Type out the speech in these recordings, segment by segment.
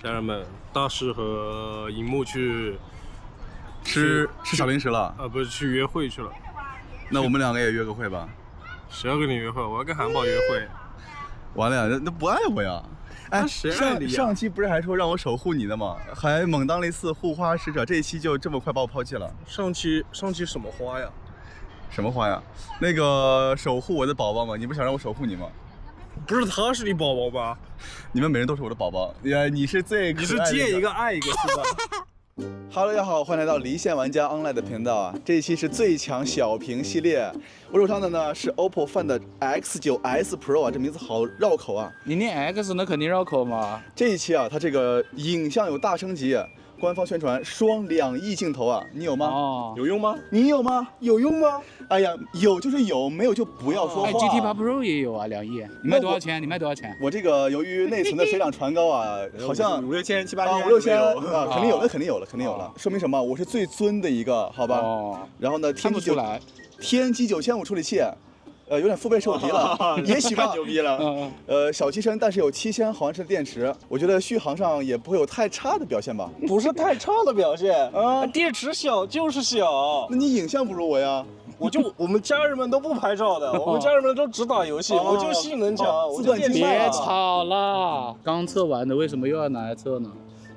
家人们，大師和櫻木去吃小零食了？不是去約會去了。那我們兩個也約個會吧。誰要跟你約會？我要跟韓寶約會。完了呀，那不愛我呀？哎，上期不是還說讓我守護你的嗎？還猛當了一次護花使者，這一期就這麼快把我拋棄了？上期什麼花呀？什麼花呀？那個守護我的寶寶嘛，你不想讓我守護你嗎？不是他是你寶寶吧？你們每人都是我的寶寶，你是最可愛的。你是見一個愛一個是吧？Hello， 大家好，歡迎來到離線玩家 Online 的頻道啊！這一期是最強小屏系列，我手上的呢是 OPPO Find X9S Pro 啊，這名字好繞口啊！你念 X 那肯定繞口嘛。這一期啊，它這個影像有大升級。官方宣傳雙2億鏡頭啊，你有嗎？哦，有用嗎？你有嗎？有用嗎？哎呀，有就是有，沒有就不要說話。GT8 Pro 也有啊，2億。你賣多少錢？你賣多少錢？我這個由於內存的水漲船高啊，好像5、6千、7、8千、5、6千啊，肯定有了，肯定有了，肯定有了。說明什麼？我是最尊的一個，好吧？哦。然後呢，看不出來。天玑9500處理器。有點腹背受敵了，也許吧。太牛逼了。小机身，但是有7000毫安時的電池，我覺得續航上也不會有太差的表現吧？不是太差的表現啊，電池小就是小。那你影像不如我呀？我們家人們都不拍照的，我們家人們都只打遊戲，我就性能強，我就電池別吵了，剛測完的為什麼又要拿來測呢？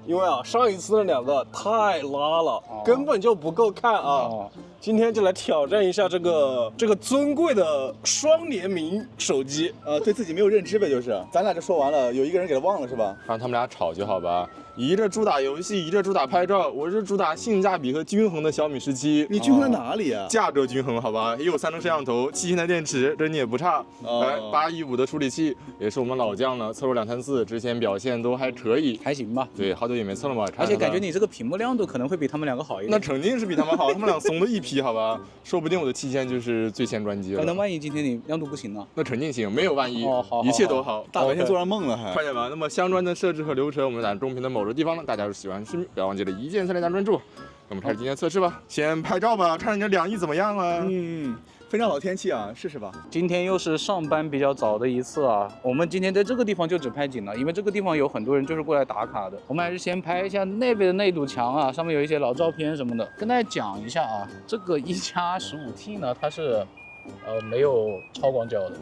因為啊，上一次的2個太拉了，根本就不夠看啊。今天就來挑戰一下這個尊貴的雙聯名手機。對自己沒有認知唄，就是咱倆這說完了，有一個人給他忘了是吧？讓他們倆吵就好吧。一個主打遊戲，一個主打拍照，我是主打性價比和均衡的小米17。你均衡在哪裡啊？價格均衡，好吧，也有3燈攝像頭，7000的電池，這你也不差。8億5的處理器，也是我們老將了，測入234，之前表現都還可以，還行吧。對，好久也沒測了嘛。而且感覺你這個屏幕亮度可能會比他們2個好一點。那肯定是比他們好，他們倆慫了一批，好吧。說不定我的7000就是最先關機了。那萬一今天你亮度不行呢？那肯定行，沒有萬一，好，一切都好。大白天做上夢了還。快點吧。那麼相關的設置和流程，我們在中屏的某個地方呢，大家喜歡視頻，不要忘記了一鍵3連加關注。那我們開始今天測試吧，先拍照吧，看人家2億怎麼樣啊？非常好天氣啊，試試吧。今天又是上班比較早的一次啊，我們今天在這個地方就只拍景了，因為這個地方有很多人就是過來打卡的。我們還是先拍一下那邊的那堵牆啊，上面有一些老照片什麼的。跟大家講一下啊，這個1+15T呢，它是沒有超廣角的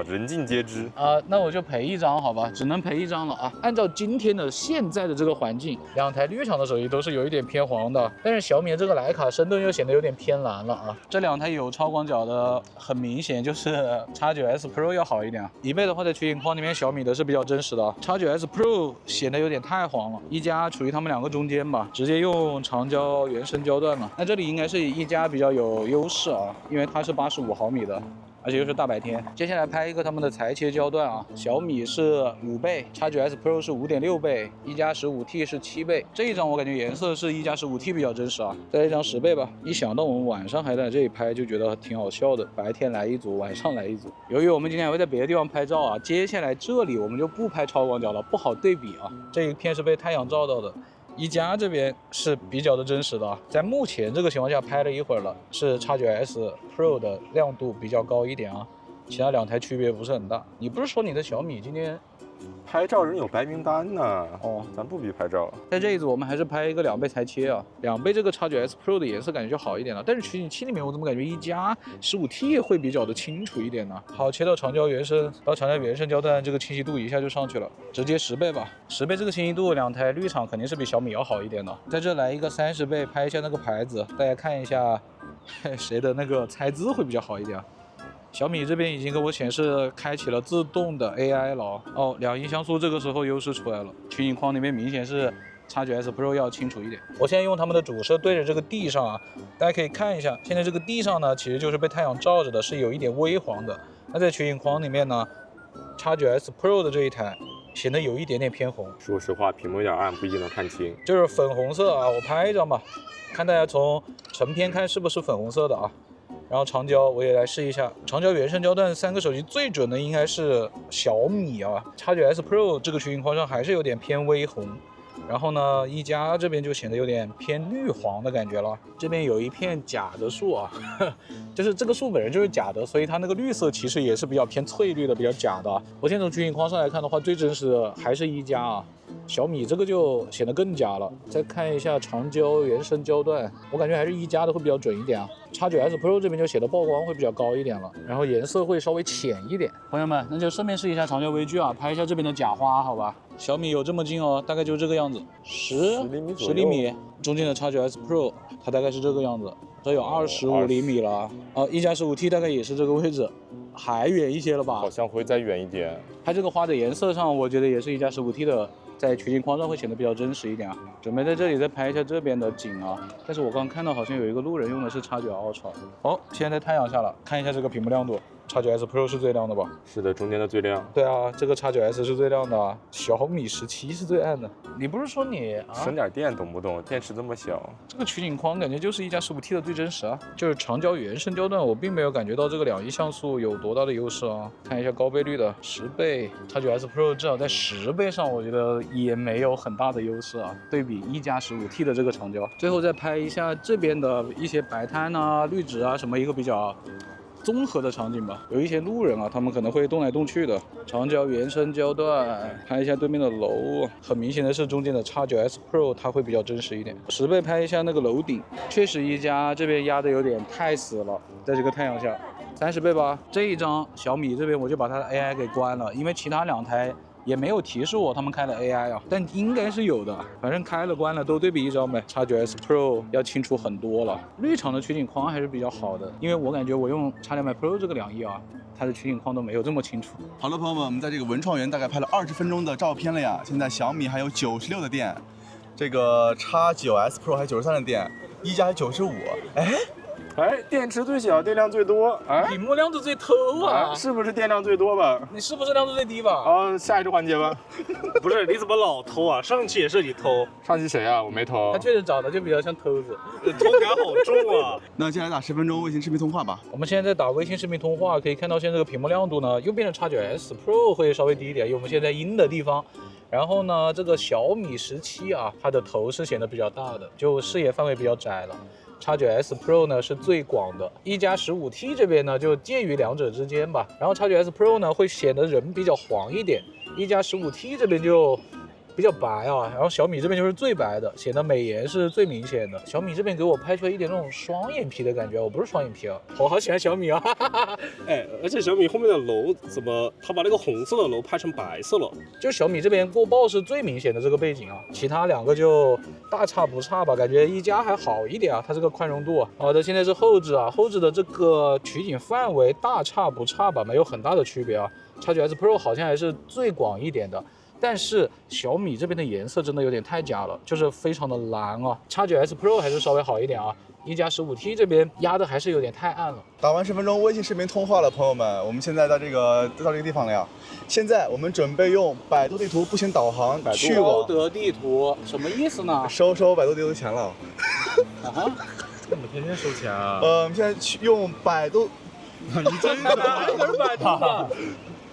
人盡皆知那我就賠一張好吧，只能賠一張了啊。按照今天的現在的這個環境，2台綠廠的手機都是有一點偏黃的，但是小米的這個徠卡深度又顯得有點偏藍了啊。這2台有超廣角的，很明顯就是 X9S Pro 要好一點啊。1倍的話在取景框裡面小米的是比較真實的，X9S Pro 顯得有點太黃了。1加處於他們2個中間吧，直接用長焦原生焦段了。那這裡應該是1加比較有優勢啊，因為它是85毫米的，而且又是大白天。接下來拍一個他們的裁切焦段啊，小米是5倍，X9S Pro 是5.6倍，1+15T 是7倍。這一張我感覺顏色是1+15T 比較真實啊，再來一張10倍吧。一想到我們晚上還在這裡拍，就覺得挺好笑的。白天來一組，晚上來一組。由於我們今天還會在別的地方拍照啊，接下來這裡我們就不拍超廣角了，不好對比啊。這一片是被太陽照到的。1加這邊是比較的真實的，在目前這個情況下拍了一會兒了，是 X9S Pro 的亮度比較高一點啊，其他2台區別不是很大。你不是說你的小米今天拍照人有白名單呢？咱不比拍照。在這一組我們還是拍一個2倍裁切啊，2倍這個 X9S Pro 的顏色感覺就好一點了，但是取景器裡面我怎麼感覺1+15T 會比較的清楚一點呢？好，切到長焦原生，到長焦原生焦段，這個清晰度一下就上去了，直接10倍吧。10倍這個清晰度，2台綠廠肯定是比小米要好一點的。在這來一個30倍，拍一下那個牌子，大家看一下誰的那個猜字會比較好一點。小米這邊已經給我顯示開啟了自動的 AI 了，2億像素這個時候優勢出來了，取景框裡面明顯是 X9S Pro 要清楚一點。我現在用他們的主攝對着這個地上啊，大家可以看一下，現在這個地上呢其實就是被太陽照着的，是有一點微黃的。那在取景框裡面呢 ，X9S Pro 的這一台顯得有一點點偏紅。說實話，屏幕有點暗，不一定能看清。就是粉紅色啊，我拍一張吧，看大家從成片看是不是粉紅色的啊。然後長焦我也來試一下，長焦原生焦段3個手機最準的應該是小米啊 ，X9S Pro 這個取景框上還是有點偏微紅。然後呢，1加這邊就顯得有點偏綠黃的感覺了。這邊有一片假的樹啊，就是這個樹本身就是假的，所以它那個綠色其實也是比較偏翠綠的，比較假的。我先從取景框上來看的話，最真實的還是1加啊。小米這個就顯得更假了。再看一下長焦、原生焦段，我感覺還是一加的會比較準一點啊。X9S Pro 這邊就顯得曝光会比較高一點了，然後顏色會稍微淺一點。朋友們，那就順便試一下長焦微距啊，拍一下這邊的假花，好吧？小米有這麼近哦，大概就是這個樣子，10厘米。中間的 X9S Pro 它大概是這個樣子，這有25厘米了。1+15T 大概也是這個位置，還遠一些了吧？好像會再遠一點。拍這個花的顏色上，我覺得也是1+15T的，在取景框上会顯得比較真實一點啊。準備在這裡再拍一下這邊的景啊，但是我剛看到好像有一個路人用的是 X9 Ultra。哦，现在太陽下了，看一下這個屏幕亮度。X9S Pro 是最亮的吧？是的，中間的最亮。對啊，這個 X9S 是最亮的啊，小米17是最暗的。你不是說你省點電懂不懂？電池這麼小。這個取景框感覺就是1+15T的最真實啊，就是長焦原生焦段，我並沒有感覺到這個2.1像素有多大的優勢啊。看一下高倍率的10倍，X9S Pro 至少在10倍上，我覺得也沒有很大的優勢啊，對比1+15T的這個長焦。最後再拍一下這邊的一些白灘啊、綠植啊什麼一個比較綜合的场景吧，有一些路人啊，他們可能會動來動去的。長焦原生焦段，拍一下对面的楼，很明显的是中间的 X9S Pro 它会比较真實一點。10倍拍一下那個樓頂，確實一加這邊壓的有點太死了，在這個太陽下。30倍吧，這一張小米這邊我就把它的 AI 給關了，因為其他兩台也沒有提示我他們開了 AI 啊，但應該是有的，反正開了關了都对比一張唄。X9S Pro 要清楚很多了，綠場的取景框還是比較好的，因為我感覺我用X200 Pro 這個2億啊，它的取景框都沒有這麼清楚。好了，朋友們，我們在這個文創園大概拍了20分鐘的照片了呀，現在小米還有96的電，這個 X9S Pro 還有93的電，一加還95，哎，電池最小，電量最多，哎，屏幕亮度最偷啊，是不是電量最多吧？你是不是亮度最低吧？好，下一個環節吧。不是，你怎麼老偷啊？上期也是你偷，上期誰啊？我沒偷。他確實長得就比較像偷子，偷感好重啊。那接下來打10分鐘微信視頻通話吧。我們現在在打微信視頻通話，可以看到現在這個屏幕亮度呢，右邊的 X9S Pro 會稍微低一點，因為我們現在陰的地方。然後呢，這個小米17啊，它的頭是顯得比較大的，就視野範圍比較窄了。X9S Pro 呢是最廣的，一加15T 這邊呢就介於兩者之間吧。然後 X9S Pro 呢會顯得人比較黃一點，一加15T 這邊就比較白啊，然後小米這邊就是最白的，顯得美顏是最明顯的。小米這邊給我拍出來一點那種雙眼皮的感覺，我不是雙眼皮啊，我好喜歡小米啊。哎，而且小米後面的樓怎麼他把那個紅色的樓拍成白色了？就小米這邊過曝是最明顯的這個背景啊，其他兩個就大差不差吧，感覺一加還好一點啊，它這個寬容度啊。好的，現在是後置啊，後置的這個取景範圍大差不差吧，沒有很大的區別啊。X9S Pro 好像還是最廣一點的。但是小米這邊的顏色真的有點太假了，就是非常的藍啊。X9S Pro 還是稍微好一點啊，一加15T 這邊壓的還是有點太暗了。打完10分鐘微信視頻通話了，朋友們，我們現在到這個地方了呀。現在我們準備用百度地圖步行導航去往高德地图，什麼意思呢？收百度地圖錢了。啊哈，怎么天天收錢啊？我们现在去用百度，你真的哪有百度啊？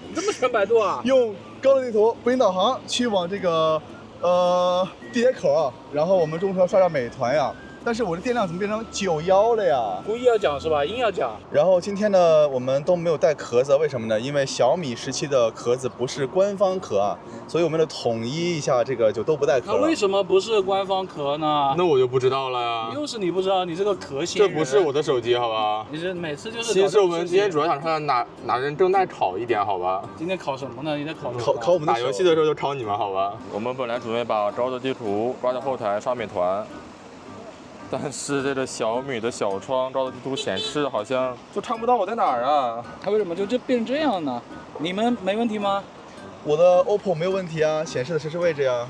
你這麼喜歡百度啊？用高德地圖步行導航去往這個地鐵口啊，然後我們中途要刷下美團呀。但是我的電量怎麼變成91了呀？故意要講是吧？硬要講。然後今天呢，我們都沒有帶殼子，為什麼呢？因為小米17的殼子不是官方殼啊，所以我們得統一一下，這個就都不帶殼了。那為什麼不是官方殼呢？那我就不知道了呀。又是你不知道，你這個殼新人。這不是我的手機，好吧？你是每次就是。其實我們今天主要想看哪人正在考一點，好吧？今天考什麼呢？你在考什麼？考我們的打遊戲的時候就考你們，好吧？我們本來準備把高德地圖掛在後台刷美團。但是這個小米的小窗高德地圖顯示好像就看不到我在哪兒啊！它為什麼就變成這樣呢？你們沒問題嗎？我的 OPPO 沒有問題啊，顯示的實時位置呀。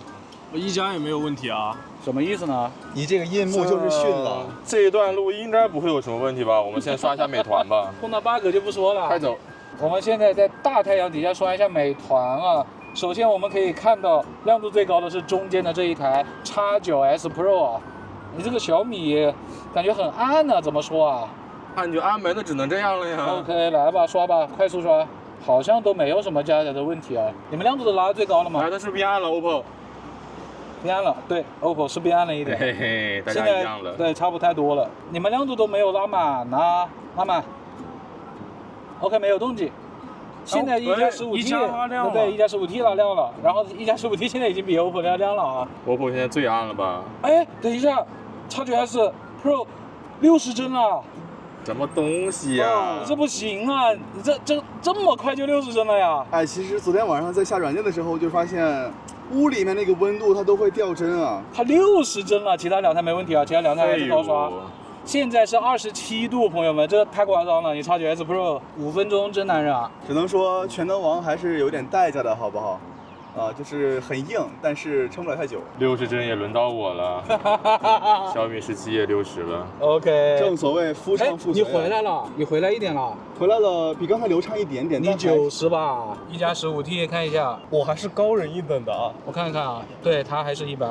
我一加也沒有問題啊。什麼意思呢？你這個螢幕就是遜了。這一段路應該不會有什麼問題吧？我們先刷一下美團吧。碰到 bug 就不說了。快走！我們現在在大太陽底下刷一下美團啊。首先我們可以看到亮度最高的是中間的這一台 X9S Pro 啊。你這個小米感覺很暗啊，怎麼說啊？暗就暗唄，那只能這樣了呀。OK，來吧，刷吧，快速刷，好像都沒有什麼加載的問題啊。你們亮度都拉得最高了嗎？它是變暗了 ，OPPO。變暗了，對 ，OPPO 是變暗了一點。嘿嘿，大家一樣了。對，差不太多了。你們亮度都沒有拉滿啊，拉滿。OK， 沒有動靜。现在一加 15T， 对一加 15T 拉亮了，然后一加 15T 现在已经比 OPPO 要亮了啊。OPPO 现在最暗了吧？哎，等一下，X9S Pro 60帧了。什么东西呀？这不行啊！这么快就60帧了呀？哎，其實昨天晚上在下軟件的時候就發現，屋裡面那個溫度它都會掉帧啊。它60帧了，其他兩台沒問題啊，其他兩台還是高刷。現在是27度，朋友們，這太誇張了！你 X9S Pro 5分鐘真男人啊！只能說全能王還是有點代價的，好不好？啊，就是很硬，但是撐不了太久。60帧也輪到我了，小米17也60了。OK， 正所謂夫唱婦隨。你回來了，你回來一點了。回來了，比剛才流暢一點點。你90吧？一加 15T 看一下，我還是高人一等的啊！我看看啊，對，它還是120幀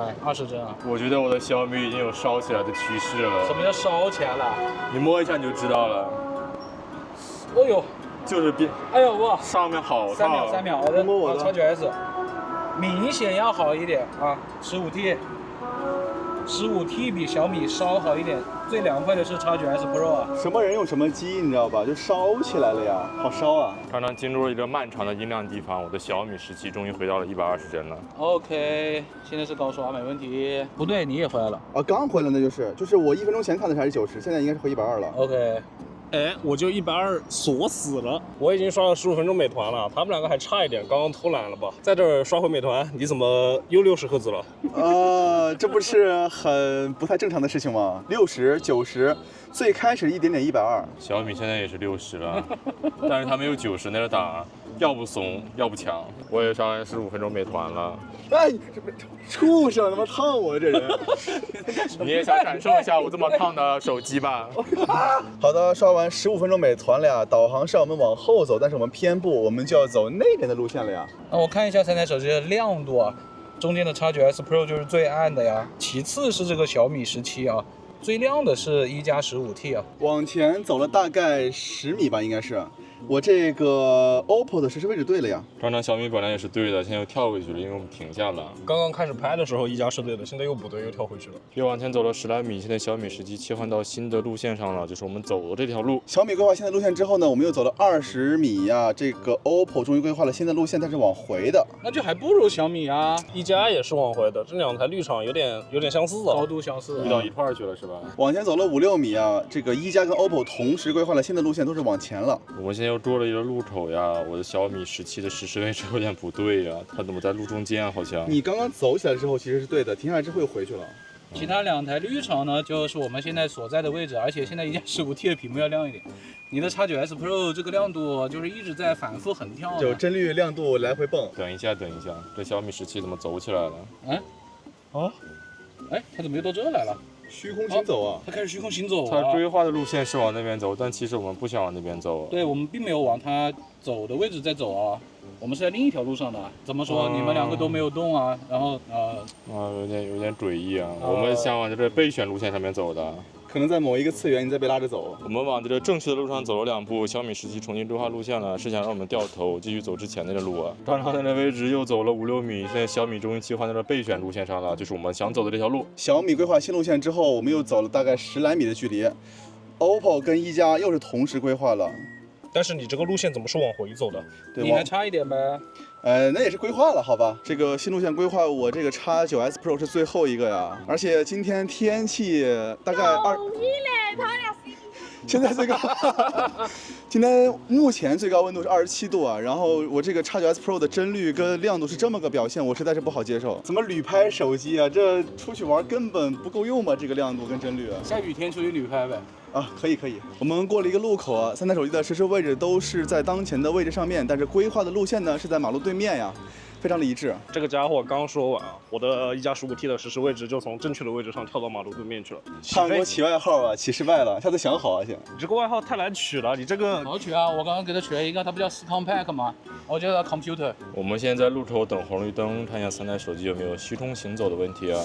啊。我覺得我的小米已經有燒起來的趨勢了。什麼叫燒起來了？你摸一下你就知道了。哦呦，就是變。哎呦哇！上面好燙。3秒，我的摸我的 X9S。明顯要好一點啊，15T 比小米稍好一點，最涼快的是 X9S Pro 啊。什麼人用什麼機，你知道吧？就燒起來了呀，好燒啊！剛剛進入了一個漫長的音量地方，我的小米17終於回到了120幀了。OK， 現在是高刷，沒問題。不對，你也回來了。啊，剛回來那就是我1分鐘前看的還是90，現在應該是回120了。OK。哎，我就120鎖死了。我已經刷了15分鐘美團了，他們兩個還差一點，剛剛偷懶了吧？在這兒刷回美團，你怎麼又60赫茲了？這不是很不太正常的事情嗎？60、90，最開始一點點120。小米現在也是60了，但是他沒有90那個檔，要不慫，要不強。我也刷完15分鐘美團了。哎，畜生，他媽燙我這人！你也想感受一下我這麼燙的手機吧？好的，刷完15分鐘美團了呀，導航是讓我們往後走，但是我們偏不，我們就要走那邊的路線了呀。那我看一下三台手機的亮度啊，中間的 X9S Pro 就是最暗的呀，其次是這個小米17啊，最亮的是一加 15T 啊。往前走了大概10米吧，應該是。我這個 OPPO 的實時位置對了呀。剛才小米本來也是對的，現在又跳回去了，因為我們停下了。剛剛開始拍的時候一加是對的，現在又不對，又跳回去了。又往前走了10來米，現在小米17切換到新的路線上了，就是我們走的這條路。小米規劃新的路線之後呢，我們又走了20米呀。這個 OPPO 終於規劃了新的路線，但是往回的。那就還不如小米啊。一加也是往回的，這兩台綠廠有點相似啊，高度相似，遇到一塊兒去了是吧？往前走了5、6米啊，這個一加跟 OPPO 同時規劃了新的路線，都是往前了。我們現在又多了一個路口呀，我的小米17的實時位置有點不對呀，它怎麼在路中間啊？好像你剛剛走起來之後其實是對的，停下來之後又回去了。其他兩台綠廠呢，就是我們現在所在的位置，而且現在一加 15T 的屏幕要亮一點。你的 X9S Pro 這個亮度就是一直在反覆橫跳，就幀率亮度來回蹦。等一下，這小米17怎麼走起來了？哎，它怎麼又到這來了？虛空行走啊！它開始虛空行走啊！它規劃的路線是往那邊走，但其實我們不想往那邊走。對，我們並沒有往它走的位置在走啊，我們是在另一條路上的。怎麼說？你們兩個都沒有動啊？然後有點詭異啊！我們想往這個備選路線上面走的。可能在某一個次元，你再被拉着走。我們往這個正確的路上走了2步，小米17重新規劃路線了，是想讓我們掉頭繼續走之前那個路啊。剛才那位置又走了5、6米，現在小米終於切換到了備選路線上了，就是我們想走的這條路。小米規劃新路線之後，我們又走了大概10來米的距離。OPPO 跟一加又是同時規劃了。但是你這個路線怎麼是往回走的？對，你還差一點唄。那也是規劃了，好吧？這個新路線規劃，我這個 X9S Pro 是最後一個呀。而且今天天氣大概現在最高，今天目前最高溫度是27度啊。然後我這個 X9S Pro 的幀率跟亮度是這麼個表現，我實在是不好接受。怎麼旅拍手機啊？這出去玩根本不夠用吧？這個亮度跟幀率啊。下雨天出去旅拍唄。啊，可以。我們過了一個路口啊，三台手機的實時位置都是在當前的位置上面，但是規劃的路線呢是在馬路對面呀，非常的一致。這個家伙剛說完，我的一加 15T 的實時位置就從正確的位置上跳到馬路對面去了。他給我起外號啊，起失敗了，下次想好啊先。你這個外號太難取了，你這個好取啊！我剛剛給他取了一個，它不叫 Compact 嗎？我叫它 Computer。我們現在在路口等紅綠燈，看一下三台手機有沒有虛空行走的問題啊。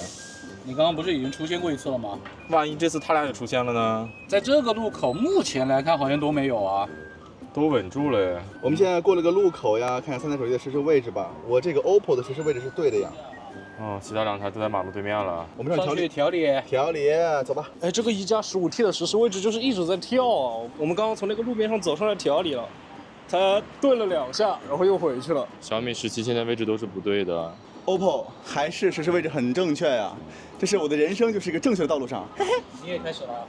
你剛剛不是已經出現過一次了嗎？萬一這次他倆也出現了呢？在這個路口目前來看好像都沒有啊，都穩住了。我們現在過了個路口呀，看一下三台手機的實時位置吧。我這個 OPPO 的實時位置是對的呀。其他2台都在馬路對面了。我們上去調理，走吧。哎，這個一加 15T 的實時位置就是一直在跳啊。我們剛剛從那個路邊上走上來調理了。它顿了2下，然后又回去了。小米17现在位置都是不对的。OPPO 还是实时位置很正确呀，这是我的人生就是一个正确的道路上。你也开始了？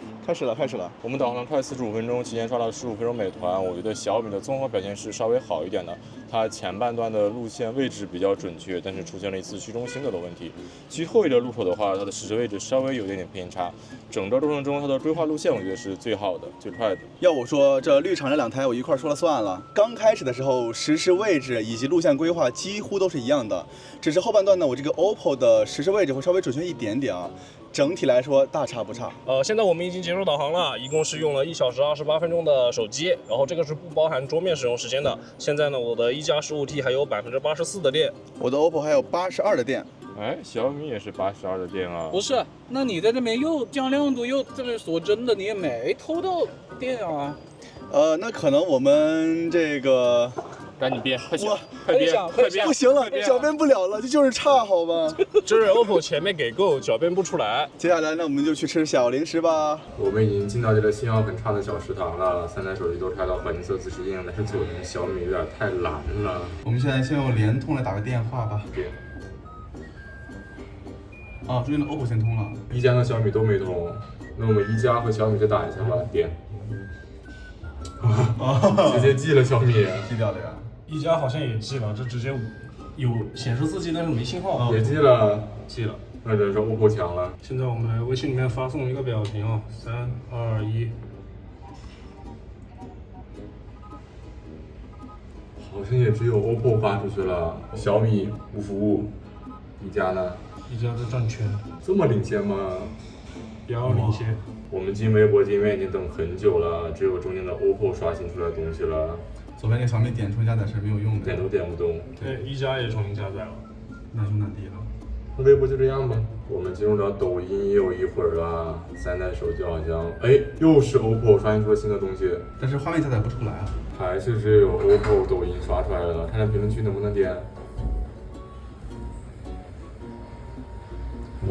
开始了。我们导航快45分钟，期间刷了15分钟美团。我觉得小米的综合表现是稍微好一点的，它前半段的路线位置比较准确，但是出现了一次去中心的问题。其后一个路口的话，它的实时位置稍微有一点点偏差。整个过程中，它的规划路线我觉得是最好的、最快的。要我说，这绿厂这2台我一块说了算了。刚开始的时候，实时位置以及路线规划几乎都是一样的，只是后半段呢，我这个 OPPO 的实时位置会稍微准确一点点啊。整体来说大差不差。现在我们已经结束导航了，一共是用了1小时28分钟的手机，然后这个是不包含桌面使用时间的。现在呢，我的一加 15T 还有84%的电，我的 OPPO 还有82的电。哎，小米也是82的电啊。不是，那你在这边又降亮度又这边锁针的，你也没偷到电啊？那可能我们这个。赶紧编，快编，快编！不行了，狡辩不了了，这就是差，好吧？这是 OPPO 前面给够，狡辩不出来。接下来呢，我们就去吃小零食吧。我们已经进到这个信号很差的小食堂了，3台手机都开到环境色自适应，但是左边小米有点太蓝了。我们现在先用联通来打个電話吧。对。啊，中间的 OPPO 先通了。一加和小米都沒通，那我們一加和小米再打一下吧，點。直接記了小米，記掉了呀。一加好像也記了，這直接有顯示自記，但是沒信號。也記了，記了。那真是 OPPO 強了。現在我們來微信裡面發送一個表情啊，3、2、1。好像也只有 OPPO 發出去了，小米無服務，一加呢？一加在轉圈。這麼領先嗎？比較領先。我們進微博界面已經等很久了，只有中間的 OPPO 刷新出來東西了。左邊那小米點重新加載是沒有用的，點都點不動。對，一加也重新加載了。難兄難弟了。微博就這樣吧。我們進入到抖音也有一會兒了，3台手機好像，哎，又是 OPPO 刷新出了新的東西，但是畫面加載不出來啊。還是只有 OPPO 抖音刷出來了，看看評論區能不能點。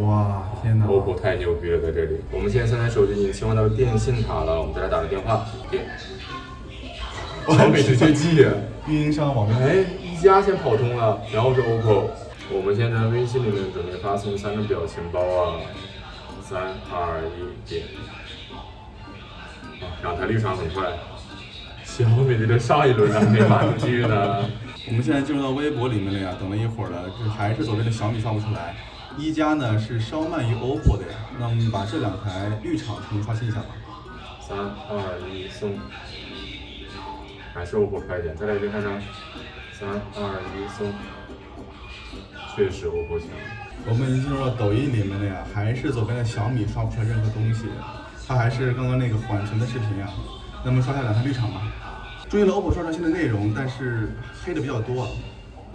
哇，天哪 ！OPPO 太牛逼了，在這裡。我們現在3台手機已經切換到了電信卡了，我們再來打個電話，點。小米直接記，運營商網絡。哎，一加先跑通了，然後是 OPPO。我們現在微信裡面準備發送3個表情包啊，3、2、1，點。啊，2台綠廠很快。小米這個上一輪還沒發出去呢。我們現在進入到微博裡面了呀，等了一會兒了，這還是左邊的小米刷不出來。一加呢是稍慢於 OPPO 的呀，那我們把這2台綠廠重新刷新一下吧。3、2、1，送。還是 OPPO 快一點，再來一遍看看。3、2、1，送。確實 OPPO 強。我們已經進入到抖音裡面了呀，還是左邊的小米刷不出來任何東西，它還是剛剛那個緩存的視頻呀。那麼刷下2台綠廠吧。注意了 OPPO 刷出來新的內容，但是黑的比較多啊。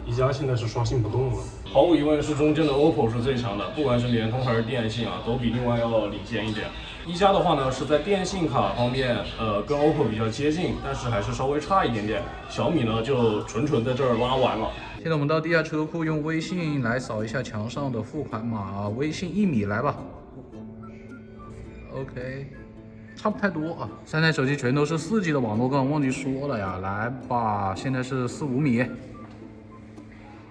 一加現在是刷新不動了。毫無疑問是中間的 OPPO 是最強的，不管是聯通還是電信啊，都比另外要領先一點。一加的話呢，是在電信卡方面，跟 OPPO 比較接近，但是還是稍微差一點點。小米呢就純在這兒拉完了。現在我們到地下車庫，用微信來掃一下牆上的付款碼，微信1米來吧。OK， 差不太多啊。3台手機全都是4G 的網絡，剛剛忘記說了呀。來吧，現在是4、5米。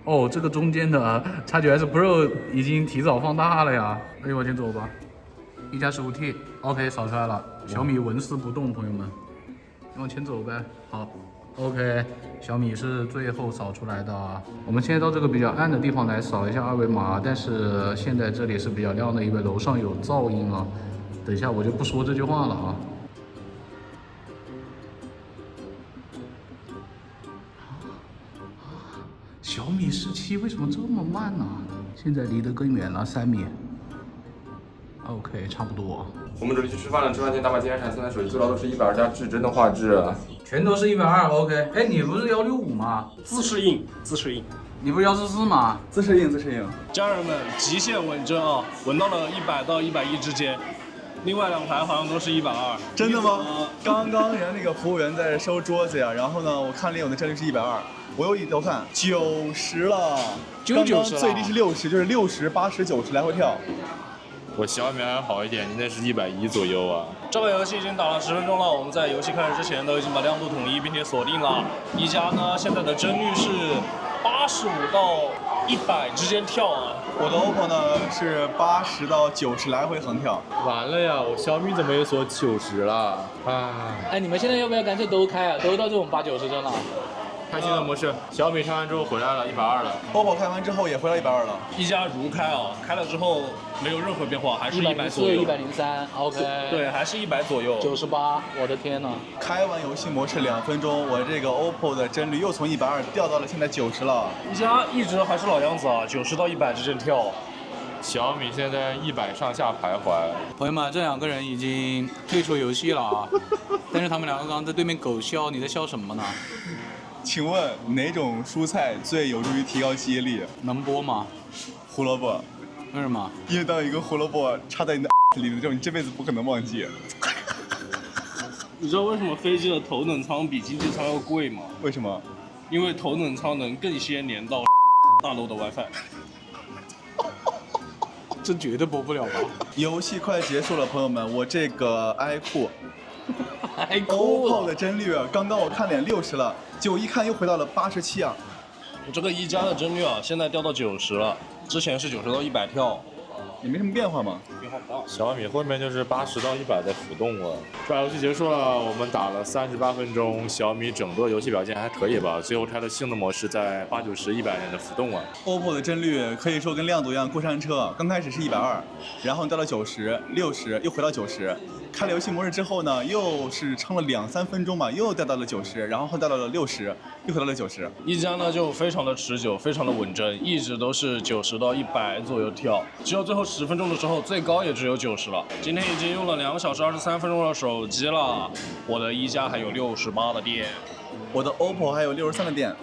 哦，這個中間的 X9S Pro 已經提早放大了呀。哎，往前走吧。一加 15T，OK， 掃出來了。小米紋絲不動，朋友們，往前走唄。好 ，OK， 小米是最後掃出來的。我們現在到這個比較暗的地方來掃一下二維碼，但是現在這裡是比較亮的，因為樓上有噪音啊。等一下我就不說這句話了啊。小米17為什麼這麼慢呢？現在離得更遠了，3米。OK， 差不多。我們準備去吃飯了，吃飯前打把金山產3台手機最高都是120加至臻的畫質，全都是120 OK。哎，你不是165嗎？自適應，自適應。你不是144嗎？自適應，自適應。家人們，極限穩幀啊，穩到了100到110之間。另外2台好像都是120。真的嗎？剛剛人家那個服務員在收桌子呀，然後呢，我看了有的幀率是120，我又一頭看90了，剛剛最低是60，就是60、80、90來回跳。我小米還好一點，應該是110左右啊。這把遊戏已經打了10分鐘了，我們在游戏開始之前都已经把亮度统一并且锁定了。一加呢现在的帧率是85到100之间跳啊。我的 OPPO 呢是80到90来回横跳。完了呀，我小米怎么也锁90了？哎，你们现在要不要干脆都开啊？都到这种80、90帧了？开新的模式，小米开完之后回来了，120了。OPPO 开完之后也回到120了。一加如开啊，开了之后没有任何变化，还是100左右。103 ，OK。对，还是100左右。98，我的天呐！开完游戏模式2分钟，我这个 OPPO 的帧率又从120掉到了现在90了。一加一直还是老样子啊，90到100之间跳。小米现在100上下徘徊。朋友们，这2个人已经退出游戏了啊！但是他们2个刚刚在对面狗笑，你在笑什么呢？请问哪种蔬菜最有助于提高记忆力？能播吗？胡萝卜。为什么？因为当一个胡萝卜插在你的里的时候，你这辈子不可能忘记。你知道为什么飞机的头等舱比经济舱要贵吗？为什么？因为头等舱能更先连到大楼的 WiFi。这绝对播不了吧？游戏快结束了，朋友们，我这个 iQOO 还哭 OPPO 了。的帧率，刚刚我看脸60了，结果一看又回到了87啊。我这个一加的帧率啊，现在掉到90了，之前是90到100跳。也没什么变化嘛。变化不大。小米后面就是80到100在浮动了。这把游戏结束了，我们打了38分鐘，小米整個遊戲表現還可以吧，最後開了性能模式，在80、90、100年的浮動了。OPPO 的帧率可以說跟亮度一樣過山車，剛開始是120，然後掉到90、60，又回到90。開了遊戲模式之後呢，又是撐了2、3分鐘嘛，又掉到了90，然後掉到了60，又回到了90。一加呢就非常的持久，非常的穩陣，一直都是90到100左右跳，只有最後10分鐘的時候最高也只有90了。今天已經用了2個小時23分鐘的手機了，我的一加還有68的電，我的 OPPO 還有63的電。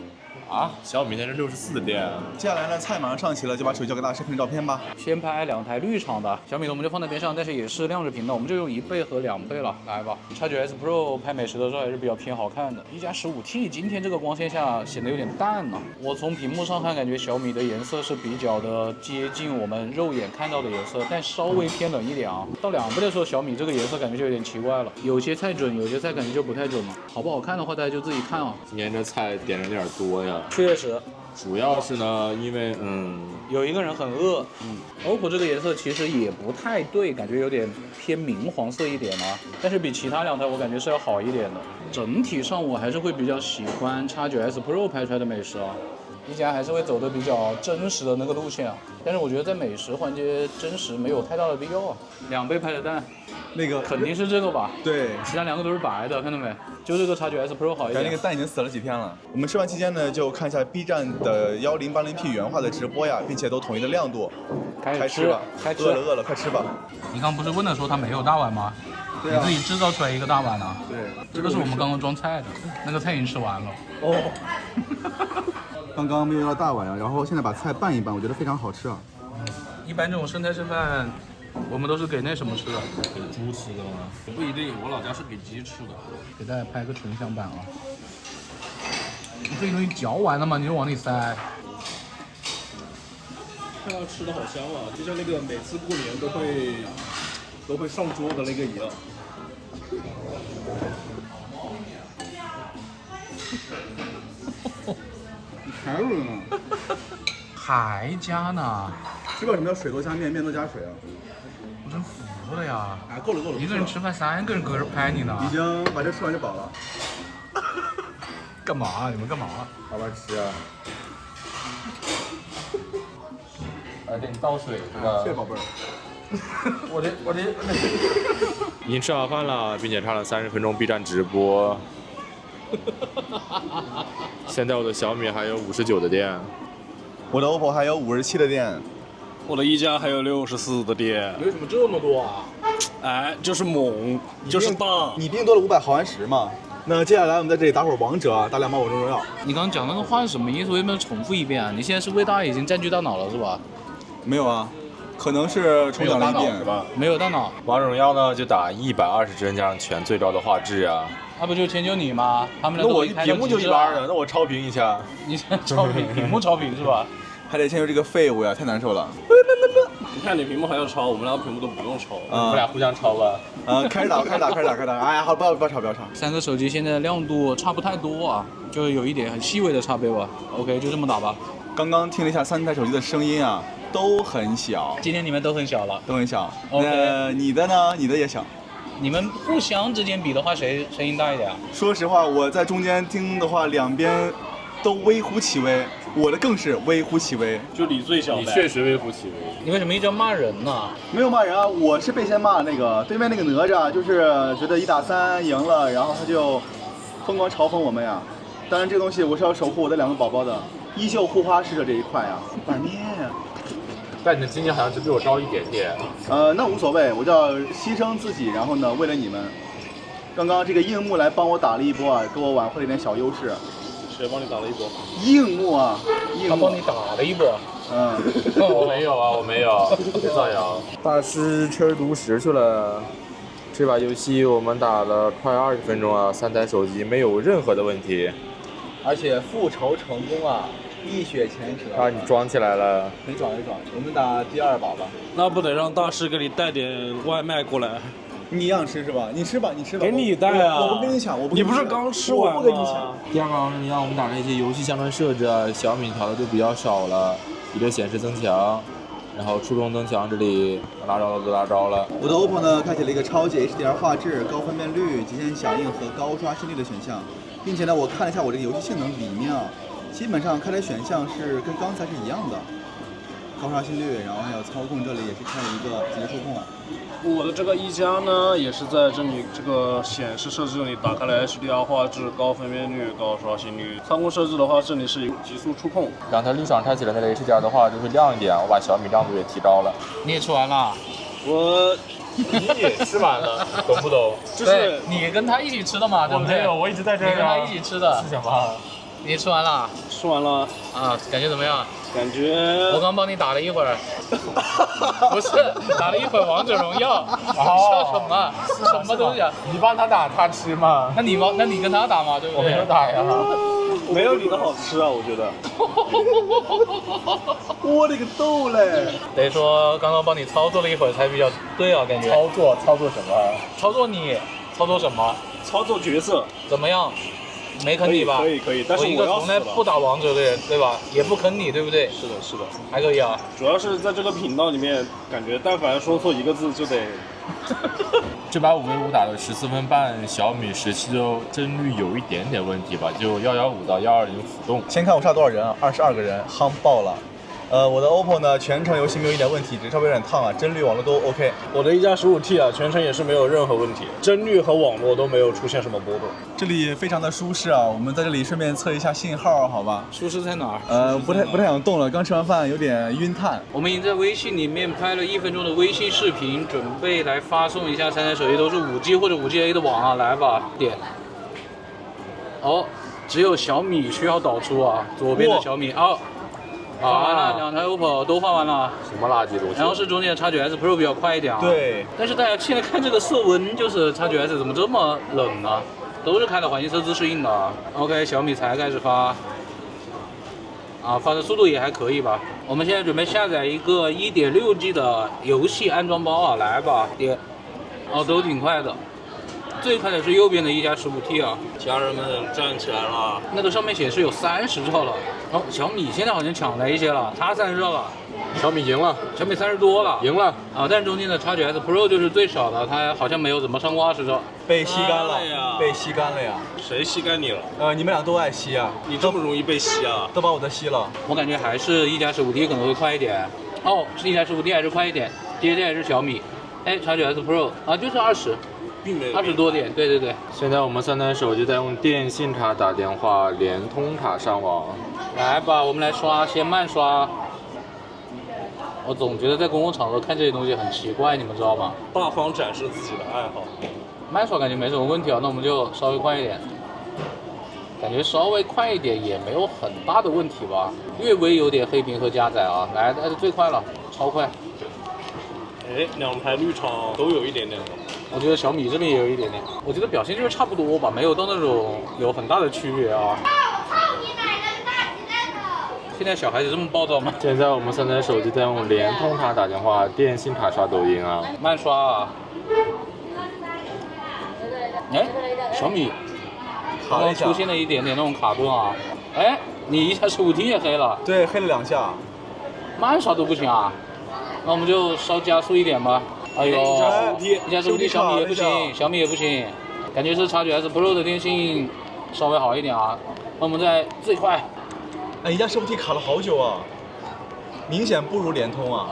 啊，小米現在是64的電。接下來呢，菜馬上上齊了，就把手機交給大家視頻照片吧。先拍2台綠廠的，小米的我們就放在邊上，但是也是亮着屏的，我們就用1倍和2倍了，來吧。X9S Pro 拍美食的時候還是比較偏好看的。一加 15T 今天這個光線下顯得有點淡了。我從屏幕上看，感覺小米的顏色是比較的接近我們肉眼看到的顏色，但稍微偏冷一點啊。到2倍的時候，小米這個顏色感覺就有點奇怪了，有些菜準，有些菜感覺就不太準了。好不好看的話，大家就自己看啊。今年這菜點的有點多呀。確實，主要是呢，因為有一個人很餓。OPPO 這個顏色其實也不太對，感覺有點偏明黃色一點啊。但是比其他2台我感覺是要好一點的。整體上我還是會比較喜歡 X9S Pro 拍出來的美食啊。一加還是會走的比較真實的那個路線啊，但是我覺得在美食環節真實沒有太大的必要啊。2倍拍的蛋，那個肯定是這個吧？對，其他2個都是白的，看到沒？就這個 X9S Pro 好一點。感覺那個蛋已經死了幾天了。我們吃飯期間呢，就看一下 B 站的1080P 原畫的直播呀，並且都統一的亮度。開吃吧，餓了，快吃吧。你剛不是問的說它沒有大碗嗎？對啊，你自己製造出來一個大碗啊。對，這個是我們剛剛裝菜的，那個菜已經吃完了。哦。剛剛沒有要大碗啊，然後現在把菜拌一拌，我覺得非常好吃啊。一般這種生態吃飯，我們都是給那什麼吃的？給豬吃的嗎？不一定，我老家是給雞吃的。給大家拍個純享版啊！你這個東西嚼完了嘛，你就往裡塞。看到吃的好香啊，就像那個每次過年都會上桌的那個一樣。還有呢？還加呢？知道什麼叫水多加麵，麵多加水啊？我真服了呀！哎，夠了夠了，一個人吃飯，3個人隔着拍你呢。已經把這吃完就飽了。幹嘛？你們幹嘛？好吧吃啊。來給你倒水，是吧？謝謝寶貝兒。我的。已經吃好飯了，並且看了30分鐘 B 站直播。現在我的小米還有59的電，我的 OPPO 還有57的電，我的一加還有64的電。為什麼這麼多啊？哎，就是猛，就是大。你訂多了500毫安時嘛？那接下來我們在這裡打會兒王者啊，打2把王者榮耀。你剛剛講那個話是什麼意思？為什麼重複一遍啊？你現在是為大已經佔據大腦了是吧？沒有啊，可能是重講了一遍是吧？沒有大腦。王者榮耀呢就打120幀加上全最高的畫質啊。那不就遷就你嗎？他們那我屏幕就120的，那我超屏一下。你超屏，屏幕超屏是吧？還得遷就這個廢物呀，太難受了。你看你屏幕還要抄，我們倆屏幕都不用抄。我們倆互相抄吧。開始打。哎呀，好，不要吵。三个手機現在亮度差不太多啊，就有一點很細微的差別吧。OK， 就這麼打吧。剛剛聽了一下3台手機的聲音啊，都很小。今天你們都很小了，都很小。 OK， 你的呢？你的也小。你們互相之間比的話，誰聲音大一點啊？說實話，我在中間聽的話，兩邊都微乎其微，我的更是微乎其微。就你最小呗。你確實微乎其微。你為什麼一直要罵人呢？沒有罵人啊，我是被先罵那個對面那個哪吒，就是覺得1打3贏了，然後他就瘋狂嘲諷我們呀。當然，這個東西我是要守護我的2個寶寶的，依舊護花使者這一塊呀。板面。但你的經驗好像是比我高一點點。那無所謂，我就要犧牲自己，然後呢，為了你們。剛剛這個硬木來幫我打了一波啊，給我挽回了一點小優勢。誰幫你打了一波？硬木啊，他幫你打了一波。我沒有啊，我沒有，別造謠。大師吃獨食去了。這把遊戲我們打了快20分鐘啊，3台手機沒有任何的問題，而且復仇成功啊！一雪前恥啊！你裝起來了，沒裝。我們打第2把吧。那不得讓大師給你帶點外賣過來？你一樣吃是吧？你吃吧。給你帶啊！我不跟你搶，你不是剛吃完嗎？我不跟你搶。第2個好像讓我們打那些遊戲相關設置啊，小米調的就比較少了，比較顯示增強，然後觸控增強這裡拉着了都拉着了。我的 OPPO 呢，開啟了一個超級 HDR 畫質、高分辨率、極限響應和高刷新率的選項，並且呢，我看了一下我這個遊戲性能裡面啊。基本上開的選項是跟剛才是一樣的，高刷新率，然後還有操控這裡也是開了一個直接觸控。我的這個一加呢，也是在這裡這個顯示設置這裡打開了 HDR 畫質、高分辨率、高刷新率。操控設置的話，這裡是有極速觸控。兩台綠廠開啟了那個 HDR 的話，就會亮一點。我把小米亮度也提高了。你也吃完了？你也吃完了，懂不懂？就是你跟他一起吃的嘛，對不對？沒有，我一直在這兒。你跟他一起吃的。是什麼？你吃完了？吃完了啊，感覺怎麼樣？感覺我剛幫你打了一會兒，不是打了一會兒王者榮耀。笑什麼？什麼東西啊？你幫他打，他吃嗎？那你跟他打嘛，對不對？我沒有打呀。沒有你的好吃啊，我覺得。我的個豆嘞！等於說剛剛幫你操作了一會兒才比較對啊，感覺。操作什麼？操作你操作什麼？操作角色怎麼樣？沒坑你吧？可以，但是我一個從來不打王者的人，對吧？也不坑你，對不對？是的，還可以啊。主要是在這個頻道裡面，感覺但凡說錯一個字就得。這把5v5打了14分半，小米17就幀率有一點點問題吧，就115到120浮動。先看我殺多少人啊？22個人，夯爆了。我的 OPPO 呢，全程遊戲沒有一點問題，只是稍微有點燙啊，幀率網絡都 OK。我的一加 15T 啊，全程也是沒有任何問題，幀率和網絡都沒有出現什麼波動。這裡非常的舒適啊，我們在這裡順便測一下信號，好吧？舒適在哪兒？不太想動了，剛吃完飯有點暈碳。我們已經在微信裡面拍了1分鐘的微信視頻，準備來發送一下，3台手機都是5G 或者5G A 的網啊，來吧，點。哦，只有小米需要導出啊，左邊的小米哦。換完了，2台 OPPO 都換完了。什麼垃圾東西？然後是中間的 X9S Pro 比較快一點啊。對。但是大家現在看這個色溫，就是 X9S 怎麼這麼冷呢？都是開了環境測試適應的。OK， 小米才開始發。發的速度也還可以吧。我們現在準備下載一個 1.6G 的遊戲安裝包啊，來吧，點。都挺快的。最快的是右邊的一加 15T 啊，家人們站起來了。那個上面顯示有30兆了。小米現在好像搶來一些了，它30兆了。小米贏了，小米30多了，贏了但是中間的 X9S Pro 就是最少的，它好像沒有怎麼超過20兆。被吸乾了呀！被吸乾了呀！誰吸乾你了？你們倆都愛吸啊！你這麼容易被吸啊？都把我的吸了。我感覺還是一加 15T 可能會快一點。是一加 15T 還是快一點？接下來是小米，X9S Pro 就是20。並沒有20多點，對。現在我們3台手機在用電信卡打電話，聯通卡上網。來吧，我們來刷，先慢刷。我總覺得在公共場合看這些東西很奇怪，你們知道嗎？大方展示自己的愛好。慢刷感覺沒什麼問題啊，那我們就稍微快一點。感覺稍微快一點也沒有很大的問題吧，略微有點黑屏和加載啊。來，這是最快了，超快。兩台綠廠都有一點點。我覺得小米這邊也有一點點，我覺得表現就是差不多吧，沒有到那種有很大的區別啊。现在小孩子這麼暴躁嗎？現在我們3台手機在用聯通卡打電話，電信卡刷抖音啊。慢刷啊！哎，小米剛剛出現了一點點那種卡頓啊。哎，你一下15T也黑了。对，黑了2下。慢刷都不行啊？那我們就稍加速一點吧。哎呦，一下15T小米也不行，小米也不行，感覺是 X9S Pro 的電信稍微好一點啊。那我們在最快。哎，一加15T卡了好久啊，明顯不如聯通啊。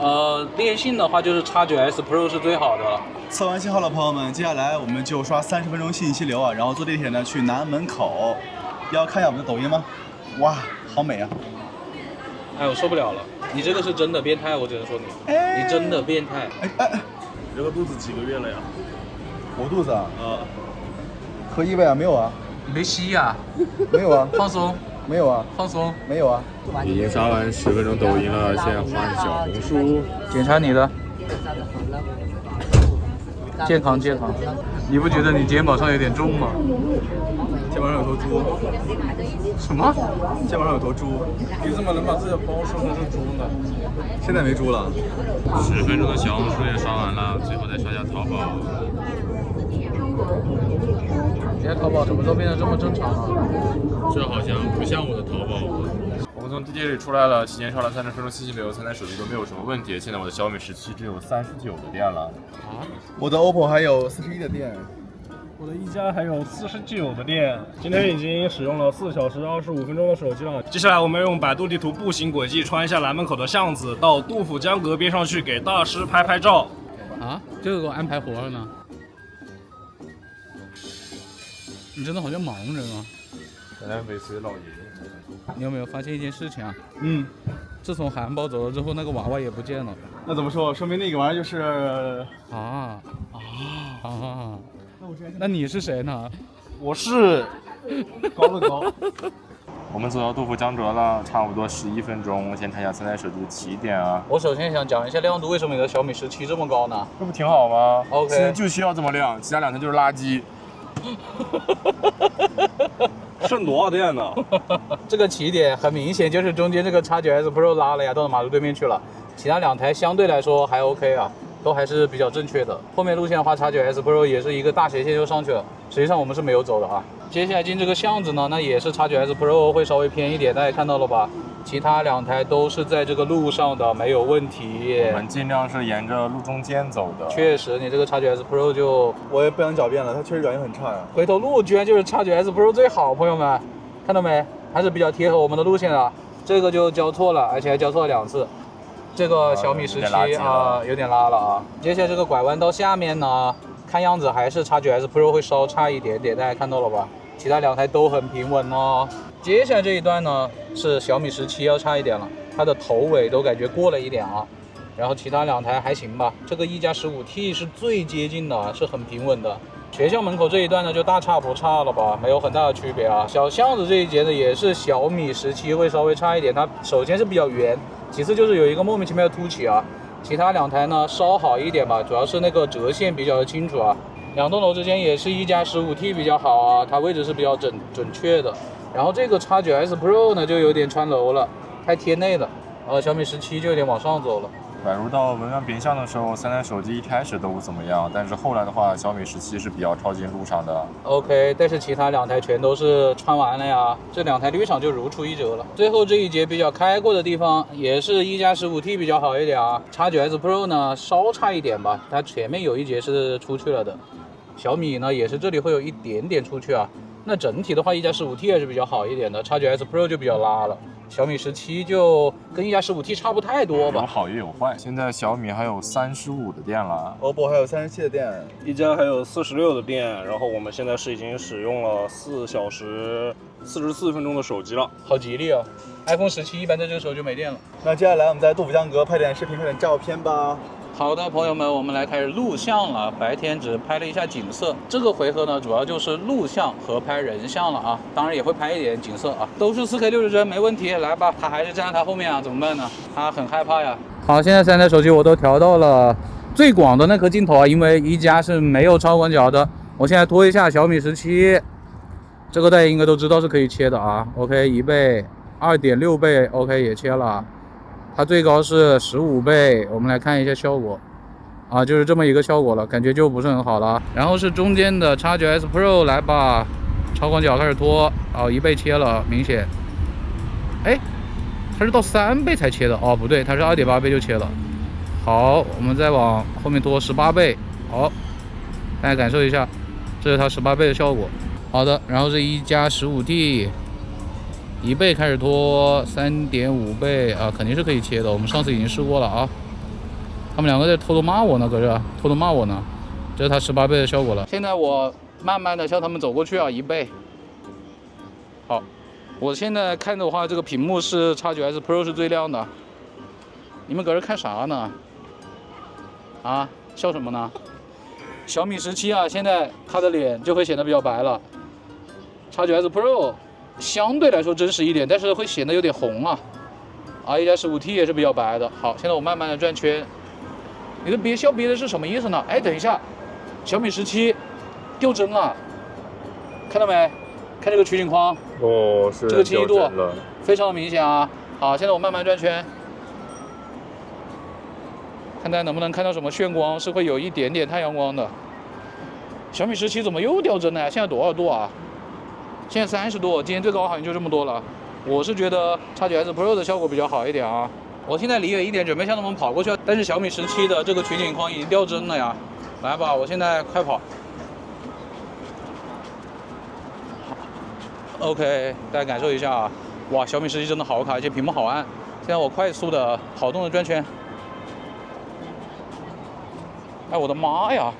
電信的話就是 X9S Pro 是最好的。測完信號了，朋友們，接下來我們就刷30分鐘信息流啊，然後坐地鐵呢去南門口。要看一下我們的抖音嗎？哇，好美啊！哎，我受不了了，你這個是真的變態，我只能說你，你真的變態。哎，你這個肚子幾個月了呀？我肚子啊？喝一杯啊？沒有啊？你沒吸呀？沒有啊？放鬆。沒有啊，放鬆，沒有啊。已經刷完10分鐘抖音了，現在換小紅書。檢查你的，健康。你不覺得你肩膀上有點重嗎？肩膀上有頭豬。什麼？肩膀上有頭豬。你怎麼能把自己的包說成是豬呢？現在沒豬了。10分鐘的小紅書也刷完了，最後再刷下淘寶。現在淘寶什麼時候變得這麼正常了？這好像不像我的淘寶。我們從地鐵裡出來了，期間刷了30分鐘信息流，3台手機都沒有什麼問題。現在我的小米17只有39的電了。我的 OPPO 還有41的電。我的一加還有49的電。今天已經使用了4小時25分鐘的手機了。接下來我們用百度地圖步行軌跡穿一下南門口的巷子，到杜甫江閣邊上去給大師拍照。啊，這個給我安排活了呢？你真的好像盲人啊！原來尾隨老爺爺。你有沒有發現一件事情啊？自從韓寶走了之後，那個娃娃也不見了。那怎麼說？說明那個玩意兒就是那你是誰呢？我是高樂高。我們走到杜甫江浙了，差不多11分鐘。先看一下3台手機的起點啊。我首先想講一下亮度，為什麼你的小米17這麼高呢？這不挺好嗎 ？OK， 現在就需要這麼亮，其他2台就是垃圾。剩多少電呢？這個起點很明顯就是中間這個 X9S Pro 拉了呀，到馬路對面去了。其他2台相對來說還 OK 啊，都還是比較正確的。後面路線的話 ，X9S Pro 也是一個大斜線就上去了。實際上我們是沒有走的啊。接下來進這個巷子呢，那也是 X9S Pro 會稍微偏一點，大家看到了吧？其他2台都是在這個路上的，沒有問題。我們盡量是沿着路中間走的。確實，你這個 X9S Pro 就……我也不想狡辯了，它確實軟件很差呀。回頭路居然就是 X9S Pro 最好，朋友們，看到沒？還是比較貼合我們的路線的。這個就交錯了，而且還交錯了2次。這個小米17啊，有點拉了啊。接下來這個拐彎到下面呢，看樣子還是 X9S Pro 會稍差一點點，大家看到了吧？其他2台都很平穩哦。接下來這一段呢，是小米17要差一點了，它的頭尾都感覺過了一點啊。然後其他2台還行吧，這個一加 15T 是最接近的，是很平穩的。學校門口這一段呢，就大差不差了吧，沒有很大的區別啊。小巷子這一節呢，也是小米17會稍微差一點，它首先是比較圓，其次就是有一個莫名其妙的凸起啊。其他2台呢稍好一點吧，主要是那個折線比較的清楚啊。2棟樓之間也是一加 15T 比較好啊，它位置是比較準確的。然後這個 X9S Pro 呢就有點穿樓了，太貼內了。小米17就有點往上走了。拐入到文安邊巷的時候，3台手機一開始都不怎麼樣，但是後來的話，小米17是比較靠近路上的。OK， 但是其他2台全都是穿完了呀，這2台綠場就如出一轍了。最後這一節比較開過的地方，也是一加 15T 比較好一點啊。X9S Pro 呢稍差一點吧，它前面有一節是出去了的。小米呢也是這裡會有一點點出去啊。那整體的話，一加 15T 還是比較好一點的 ，X9S Pro 就比較拉了。小米17就跟一加 15T 差不太多吧，有好也有壞。現在小米還有35的電了，OPPO 還有37的電，一加還有46的電，然後我們現在是已經使用了4小時44分鐘的手機了，好吉利啊 ！iPhone 17一般在這個時候就沒電了。那接下來我們在杜甫江閣拍點視頻，拍點照片吧。好的，朋友們，我們來開始錄像了。白天只拍了一下景色，這個回合呢，主要就是錄像和拍人像了啊。當然也會拍一點景色啊，都是4K 60幀，沒問題。來吧，他還是站在他後面啊，怎麼辦呢？他很害怕呀。好，現在3台手機我都調到了最廣的那顆鏡頭啊，因為一加是沒有超廣角的。我現在拖一下小米17，這個大家應該都知道是可以切的啊。OK，1倍、2.6倍 OK 也切了，它最高是15倍。我们来看一下效果啊，就是这么一个效果了，感觉就不是很好了。然后是中间的 X9S Pro 来吧，超广角开始拖啊，1倍切了，明显。哎，它是到3倍才切的哦，不对，它是2.8倍就切了。好，我們再往後面拖18倍，好，大家感受一下，這是它18倍的效果。好的，然後是1加 15T， 1倍開始拖3.5倍啊，肯定是可以切的，我們上次已經試過了啊。他們兩個在偷偷罵我呢，擱這偷偷罵我呢，這是它18倍的效果了。現在我慢慢的向他們走過去啊，1倍。好，我現在看的話，這個屏幕是 X9S Pro 是最亮的。你們擱這看啥呢？啊，笑什麼呢？小米17啊，現在它的臉就會顯得比較白了。X9S Pro 相對來說真實一點，但是會顯得有點紅啊。1加 15T 也是比較白的。好，現在我慢慢的轉圈。你的憋笑憋的是什麼意思呢？哎，等一下，小米17掉幀了，看到沒？看這個取景框，哦，是這個清晰度非常的明顯啊。好，現在我慢慢轉圈，看大家能不能看到什麼眩光，是會有一點點太陽光的。小米17怎麼又掉幀了呀？現在多少度啊？現在30度，今天最高好像就這麼多了。我是覺得 X9S Pro 的效果比較好一點啊。我現在離遠一點，準備向他們跑過去，但是小米17的這個取景框已經掉幀了呀。來吧，我現在快跑。OK， 大家感受一下啊，哇，小米17真的好卡，而且屏幕好暗。現在我快速的跑動的轉圈。哎，我的媽呀，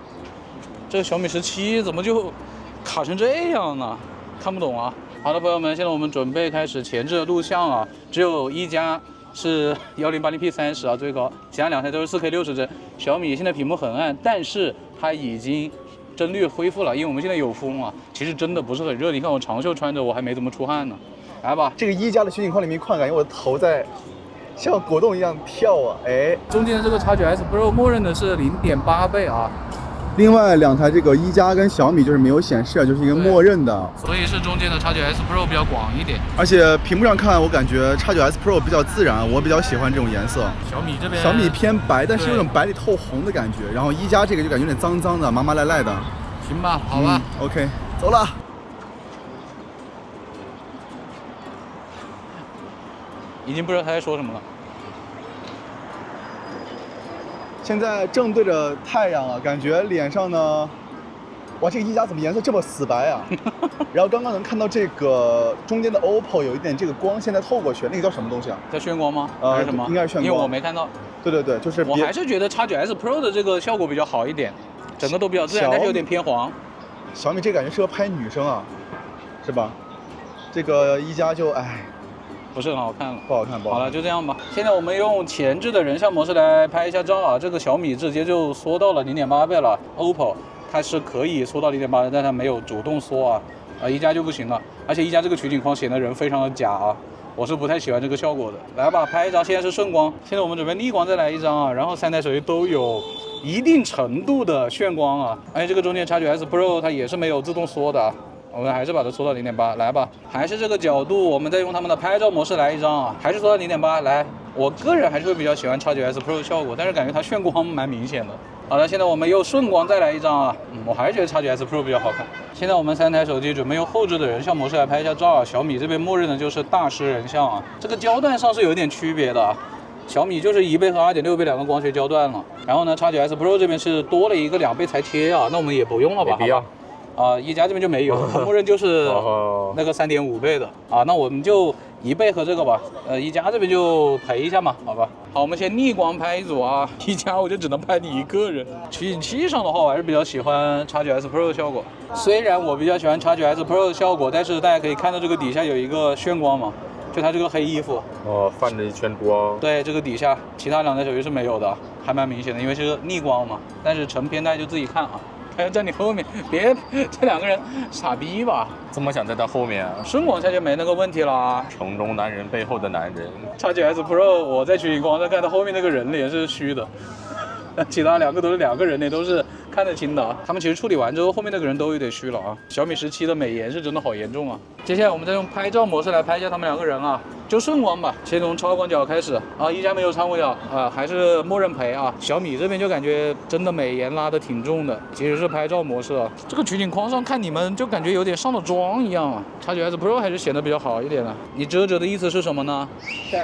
這個小米17怎麼就卡成這樣呢？看不懂啊。好的，朋友們，現在我們準備開始前置的錄像啊，只有1加是 1080P 30啊最高，其他兩台都是 4K 60幀。小米現在屏幕很暗，但是它已經幀率恢復了，因為我們現在有風啊，其實真的不是很熱。你看我長袖穿着，我還沒怎麼出汗呢。來吧，這個1加的取景框裡面，感覺我的頭在像果凍一樣跳啊！哎，中間的這個 X9S Pro 默認的是0.8倍啊。另外兩台這個1加跟小米就是沒有顯示啊，就是一個默認的，所以是中間的 X9S Pro 比較廣一點。而且屏幕上看，我感覺 X9S Pro 比較自然，我比較喜歡這種顏色。小米偏白，但是有種白裡透紅的感覺。然後1加這個就感覺有點髒髒的、麻麻賴賴的。行吧，好吧，OK， 走了。已經不知道他在說什麼了。現在正對着太陽啊，感覺臉上呢，哇，這個1加怎麼顏色這麼死白啊？然後剛剛能看到這個中間的 OPPO 有一點這個光線在透過去，那個叫什麼東西啊？叫眩光嗎？還是什麼？應該是眩光，因為我沒看到。對對對，就是我還是覺得 X9S Pro 的這個效果比較好一點，整個都比較自然，但是有點偏黃。小米這感覺適合拍女生啊，是吧？這個1加就唉。不是很好看了，不好看，不好看。好了，就這樣吧。現在我們用前置的人像模式來拍一下照啊。這個小米直接就縮到了0.8倍了 ，OPPO 它是可以縮到0.8倍，但它沒有主動縮啊。1加就不行了，而且1加這個取景框顯得人非常的假啊，我是不太喜歡這個效果的。來吧，拍一張，現在是順光，現在我們準備逆光再來一張啊。然後3台手機都有一定程度的眩光啊，而且這個中間 X9S Pro 它也是沒有自動縮的。我們還是把它縮到0.8，來吧，還是這個角度，我們再用他們的拍照模式來一張啊，還是縮到0.8，來，我個人還是會比較喜歡 X9S Pro 的效果，但是感覺它眩光蠻明顯的。好的，現在我們用順光再來一張啊，我還是覺得 X9S Pro 比較好看。現在我們3台手機準備用後置的人像模式來拍一下照啊，小米這邊默認的就是大師人像啊，這個焦段上是有點區別的，小米就是1倍和2.6倍兩個光學焦段了，然後呢 X9S Pro 這邊是多了一個2倍才切啊，那我們也不用了吧？沒必要。1加這邊就沒有，默認就是那個3.5倍的啊，那我們就1倍和這個吧，1加這邊就陪一下嘛，好吧。好，我們先逆光拍一組啊，1加我就只能拍你一個人。取景器上的話，我還是比較喜歡 X9S Pro 的效果，雖然我比較喜歡 X9S Pro 的效果，但是大家可以看到這個底下有一個眩光嘛，就它這個黑衣服，泛着一圈光。對，這個底下其他2台手機是沒有的，還蠻明顯的，因為是逆光嘛，但是成片大家就自己看啊。還要在你後面，別這2個人傻逼吧？這麼想在他後面啊？順光下就沒那個問題啦。城中男人背後的男人。X9S Pro 我在取景框上看到後面那個人臉是虛的，其他2個都是2個人臉，都是看得清的啊。他們其實處理完之後，後面那個人都有點虛了啊。小米17的美顏是真的好嚴重啊。接下來我們再用拍照模式來拍一下他們2個人啊，就順光吧，先從超廣角開始啊。一加沒有超廣角啊，還是默認賠啊。小米這邊就感覺真的美顏拉得挺重的，其實是拍照模式啊。這個取景框上看你們就感覺有點上了妝一樣啊。X9S Pro 還是顯得比較好一點的。你遮的意思是什麼呢？曬。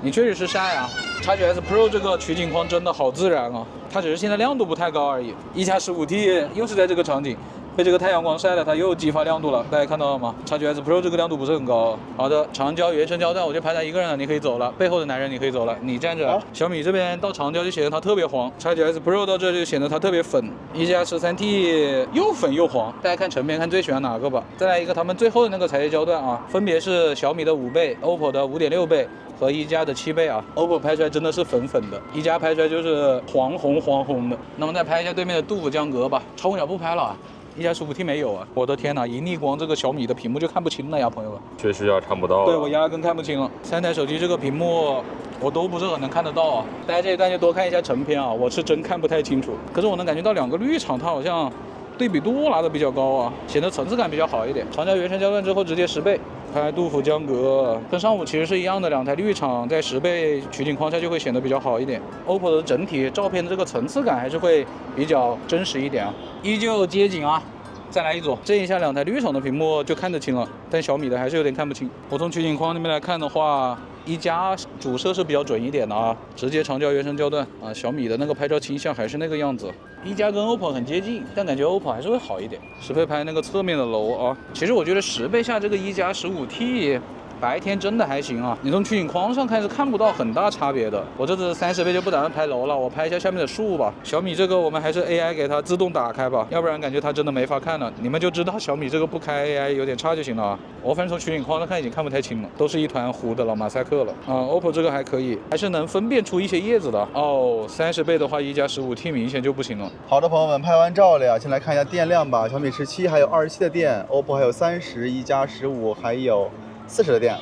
你確實是曬啊。X9S Pro 這個取景框真的好自然啊，它只是現在亮度不太高而已。1+15T 又是在這個場景被這個太陽光曬了，它又激發亮度了，大家看到了嗎？X9S Pro 這個亮度不是很高。好的，長焦原生焦段我就拍他一個人了，你可以走了。背後的男人你可以走了，你站着。啊、小米這邊到長焦就顯得它特別黃，X9S Pro 到這就顯得它特別粉。1+13T 又粉又黃，大家看成片看最喜歡哪個吧。再來一個他們最後的那個裁切焦段啊，分別是小米的5倍、OPPO 的5.6倍。和一加的7倍啊 ，OPPO 拍出來真的是粉粉的，一加拍出來就是黃紅的。那麼再拍一下对面的杜甫江阁吧，超广角不拍了，1+15T 沒有啊。我的天哪，一逆光這個小米的屏幕就看不清了呀，朋友們。確實要看不到了。對，我壓根看不清了。3台手機這個屏幕我都不是很能看得到啊。大家這一段就多看一下成片啊，我是真看不太清楚。可是我能感覺到2個綠場它好像對比度拉得比較高啊，顯得層次感比較好一點。長焦原生焦段之後直接10倍。拍杜甫江阁跟上午其實是一樣的，2台綠場在10倍取景框下就會顯得比較好一點。OPPO 的整體照片的這個層次感還是會比較真實一點啊。依舊街景啊，再來一組，這一下2台綠場的屏幕就看得清了，但小米的還是有點看不清。我從取景框那邊來看的話，一加主攝是比較準一點的啊，直接長焦原生焦段啊。小米的那個拍照傾向還是那個樣子。一加跟 OPPO 很接近，但感覺 OPPO 還是會好一點。10倍拍那個側面的樓啊，其實我覺得10倍下這個1+15T。白天真的還行啊，你從取景框上看是看不到很大差別的。我這次30倍就不打算拍楼了，我拍一下下面的樹吧。小米這個我們還是 AI 給它自動打開吧，要不然感覺它真的沒法看了。你們就知道小米這個不開 AI 有點差就行了啊。我反正從取景框上看已經看不太清了，都是一团糊的了，馬賽克了啊。OPPO 這個還可以，還是能分辨出一些葉子的哦。30倍的話1+15T 明顯就不行了。好的，朋友們，拍完照了呀，先來看一下電量吧。小米17還有27的電，OPPO 還有30、1+15還有40的電。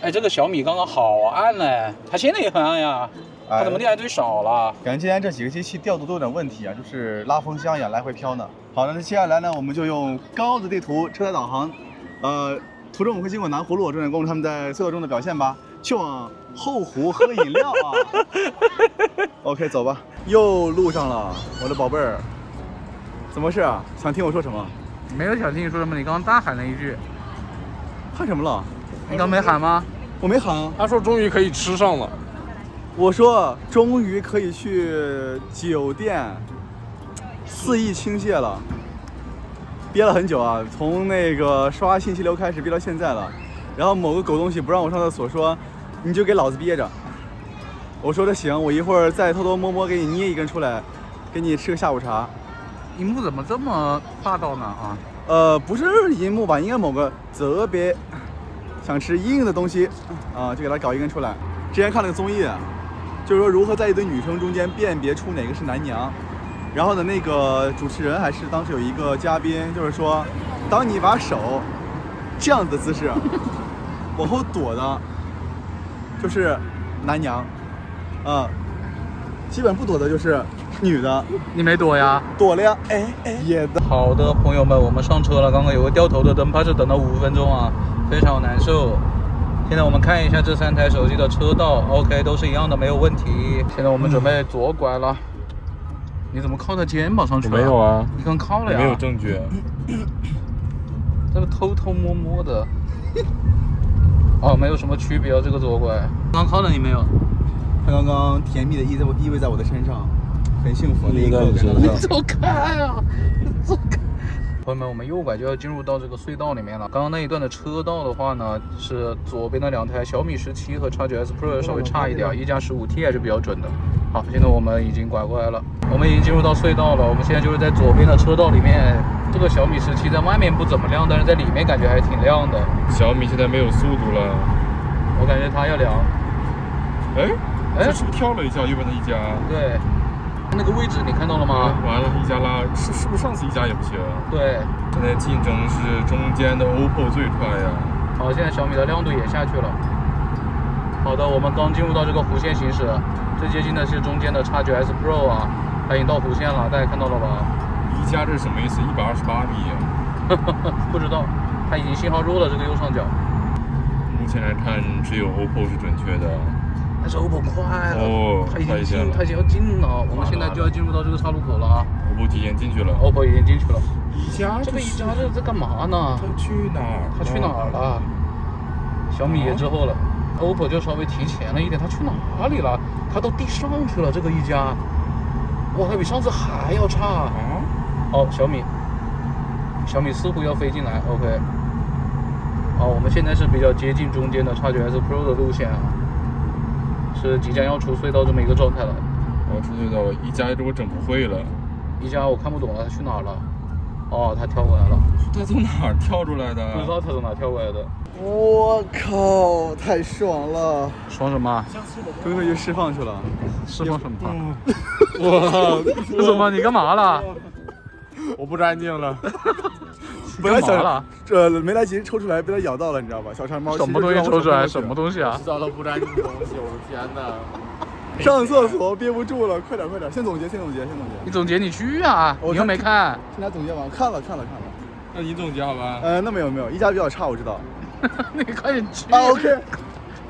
哎，這個小米剛剛好暗嘞，它現在也很暗呀，它怎麼電還最少了？感觉今天這幾個機器調度都有點問題啊，就是拉風箱一樣來回飄呢。好的，那接下來呢，我們就用高德地圖車載導航，途中我們會經過南葫蘆，重點公路他們在隧道中的表現吧。去往後湖喝飲料啊。OK， 走吧，又路上了，我的寶貝兒，怎麼回事啊？想聽我說什麼？沒有想聽你說什麼，你剛剛大喊了一句。喊什麼了？你剛沒喊嗎？我沒喊。他說終於可以吃上了。我說終於可以去酒店肆意傾瀉了，憋了很久啊，從那個刷信息流開始憋到現在了。然後某個狗東西不讓我上廁所，說你就給老子憋着。我說的行，我一會兒再偷偷摸摸給你捏一根出來，給你吃個下午茶。櫻木怎麼這麼霸道呢啊？不是櫻木吧，應該某個特別想吃硬的東西啊，就給他搞一根出來。之前看了個綜藝，就是說如何在一堆女生中間辨別出哪個是男娘。然後呢，那個主持人還是當時有一個嘉賓，就是說，當你把手這樣子的姿勢往後躲的，就是男娘，基本不躲的就是女的。你沒躲呀？躲了呀，也的。好的，朋友們，我们上車了。剛剛有個掉頭的燈泡，是等了5分鐘啊，非常難受。現在我們看一下這3台手機的車道 ，OK， 都是一樣的，沒有問題。現在我們準備左拐了。你怎麼靠在肩膀上去了？沒有啊，你剛靠了呀？沒有證據。這個偷偷摸摸的。哦，沒有什麼區別啊，這個左拐。剛靠了你沒有？他剛剛甜蜜的依偎在我的身上，很幸福。你走開啊！走開！朋友們，我們右拐就要進入到這個隧道裡面了。剛剛那一段的車道的話呢，是左邊的2台小米17和 X9S Pro 稍微差一點，1+15T 還是比較準的。好，現在我們已經拐過來了，我們已經進入到隧道了。我們現在就是在左邊的車道裡面。這個小米17在外面不怎麼亮，但是在裡面感覺還挺亮的。小米現在沒有速度了，我感覺它要涼。這是不是跳了一下？右邊的一加。對。那個位置你看到了嗎？完了，一加拉是不是上次一加也不行？對，現在競爭是中間的 OPPO 最快呀。好，現在小米的亮度也下去了。好的，我們剛進入到這個弧線行駛，最接近的是中間的 X9S Pro 啊。它已經到弧線了，大家看到了吧？一加这是什麼意思？128米啊？不知道，它已經信號弱了，這個右上角。目前來看，只有 OPPO 是準確的。但是 OPPO 快了，哦，它已經要進了，我們現在就要進入到這個岔路口了啊。OPPO 提前進去了。OPPO 已經進去了。一加這個一加這在幹嘛呢？它去哪兒？它去哪兒了？小米也之後了，OPPO 就稍微提前了一點，它去哪裡了？它到地上去了，這個一加，哇，它比上次還要差。啊？哦，小米似乎要飛進來 ，OK。好，我們現在是比較接近中間的 X9S Pro 的路線啊，是即将要出隧道這麼一個狀態了。我出隧道了，一加这我整不會了。一加我看不懂了，它去哪兒了？哦，它跳過來了。它從哪兒跳出來的？不知道它從哪兒跳過來的。我靠，太爽了！爽什麼？终于釋放去了。釋放什麼？哇！這什麼？你幹嘛了？我不安靜了。本来想了，沒來及抽出來，被它咬到了，你知道吧？小長貓。什麼東西抽出來？什麼東西啊？知道了不安靜的東西，我的天哪！上廁所憋不住了，快點！先總結。你總結你去啊！你又沒看。現在總結完，看了。那你總結好吧？那沒有，一加比較差，我知道。你快點去。OK。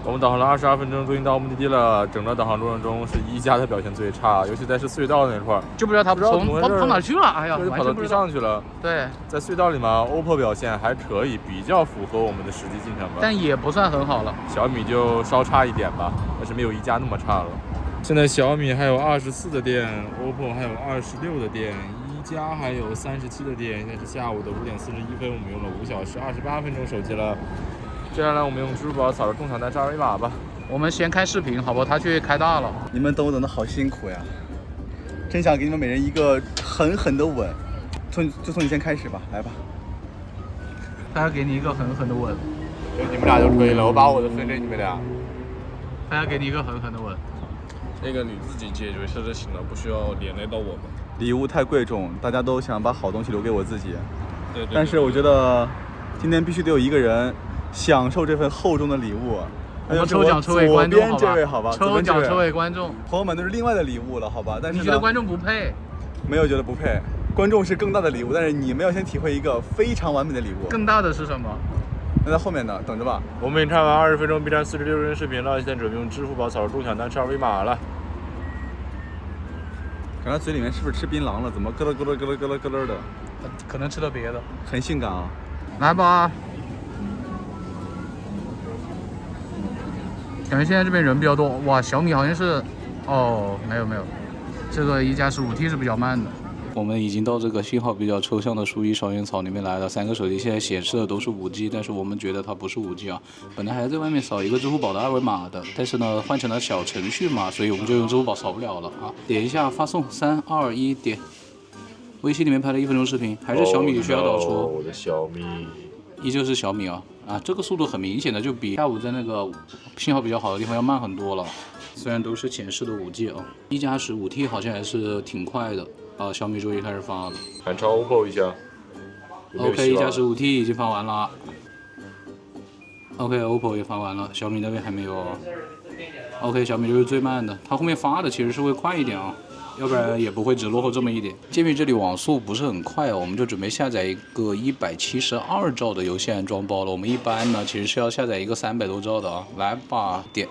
我們導航了22分鐘，終於到目的地了。整個導航過程中是一加的表現最差，尤其在是隧道那塊兒，就不知道他跑哪去了。哎呀，就跑到地上去了。對，在隧道裡嘛 ，OPPO 表現還可以，比較符合我們的實際進程吧。但也不算很好了。小米就稍差一點吧，但是沒有一加那麼差了。現在小米還有24的電 ，OPPO 還有26的電，一加還有37的電。現在是下午的5點41分，我們用了5小時28分鐘手機了。接下來我們用支付寶掃着共享單2維碼吧。我們先開視頻，好不好？他去開大了。你們等我等得好辛苦呀，真想給你們每人一個狠狠的吻。從你先開始吧，來吧。他要給你一個狠狠的吻。就你們倆就可以了，我把我的分給你們倆。他要給你一個狠狠的吻。那個你自己解決一下就行了，不需要連累到我們。禮物太貴重，大家都想把好東西留給我自己。對。但是我覺得今天必須得有一個人享受這份厚重的禮物。我們抽獎抽給觀眾，這位好吧？抽獎抽給觀眾，朋友們都是另外的禮物了，好吧？但是你覺得觀眾不配？沒有覺得不配，觀眾是更大的禮物，但是你們要先體會一個非常完美的禮物。更大的是什麼？那在後面呢，等着吧。我們已經看完20分鐘 B 站46人視頻了，現在準備用支付寶掃着共享單2維碼了。感覺嘴裡面是不是吃檳榔了？怎麼咯咯咯咯咯咯咯咯的？可能吃了別的。很性感啊！來吧。感覺現在這邊人比較多，哇，小米好像是，哦，沒有，這個一加15T是比較慢的。我們已經到這個信號比較抽象的樹一少園草裡面來了，3個手機現在顯示的都是5G，但是我們覺得它不是5G啊。本來還在外面掃一個支付寶的2維碼的，但是呢換成了小程序嘛，所以我們就用支付寶掃不了了啊。點一下發送，3、2、1點。微信裡面拍了1分鐘視頻，還是小米需要導出。我的小米。依舊是小米啊，這個速度很明顯的就比下午在那個信號比較好的地方要慢很多了。雖然都是顯示的5G啊，一加15T好像還是挺快的啊。小米終於開始發了，喊超 OPPO 一下。OK， 一加15T 已經發完了。OK，OPPO 也發完了，小米那邊還沒有。OK， 小米就是最慢的，它後面發的其實是會快一點啊。要不然也不會只落後這麼一點。鑑於這裡網速不是很快啊，我們就準備下載一個172兆的遊戲安裝包了。我們一般呢其實是要下載一個300多兆的啊。來吧，點。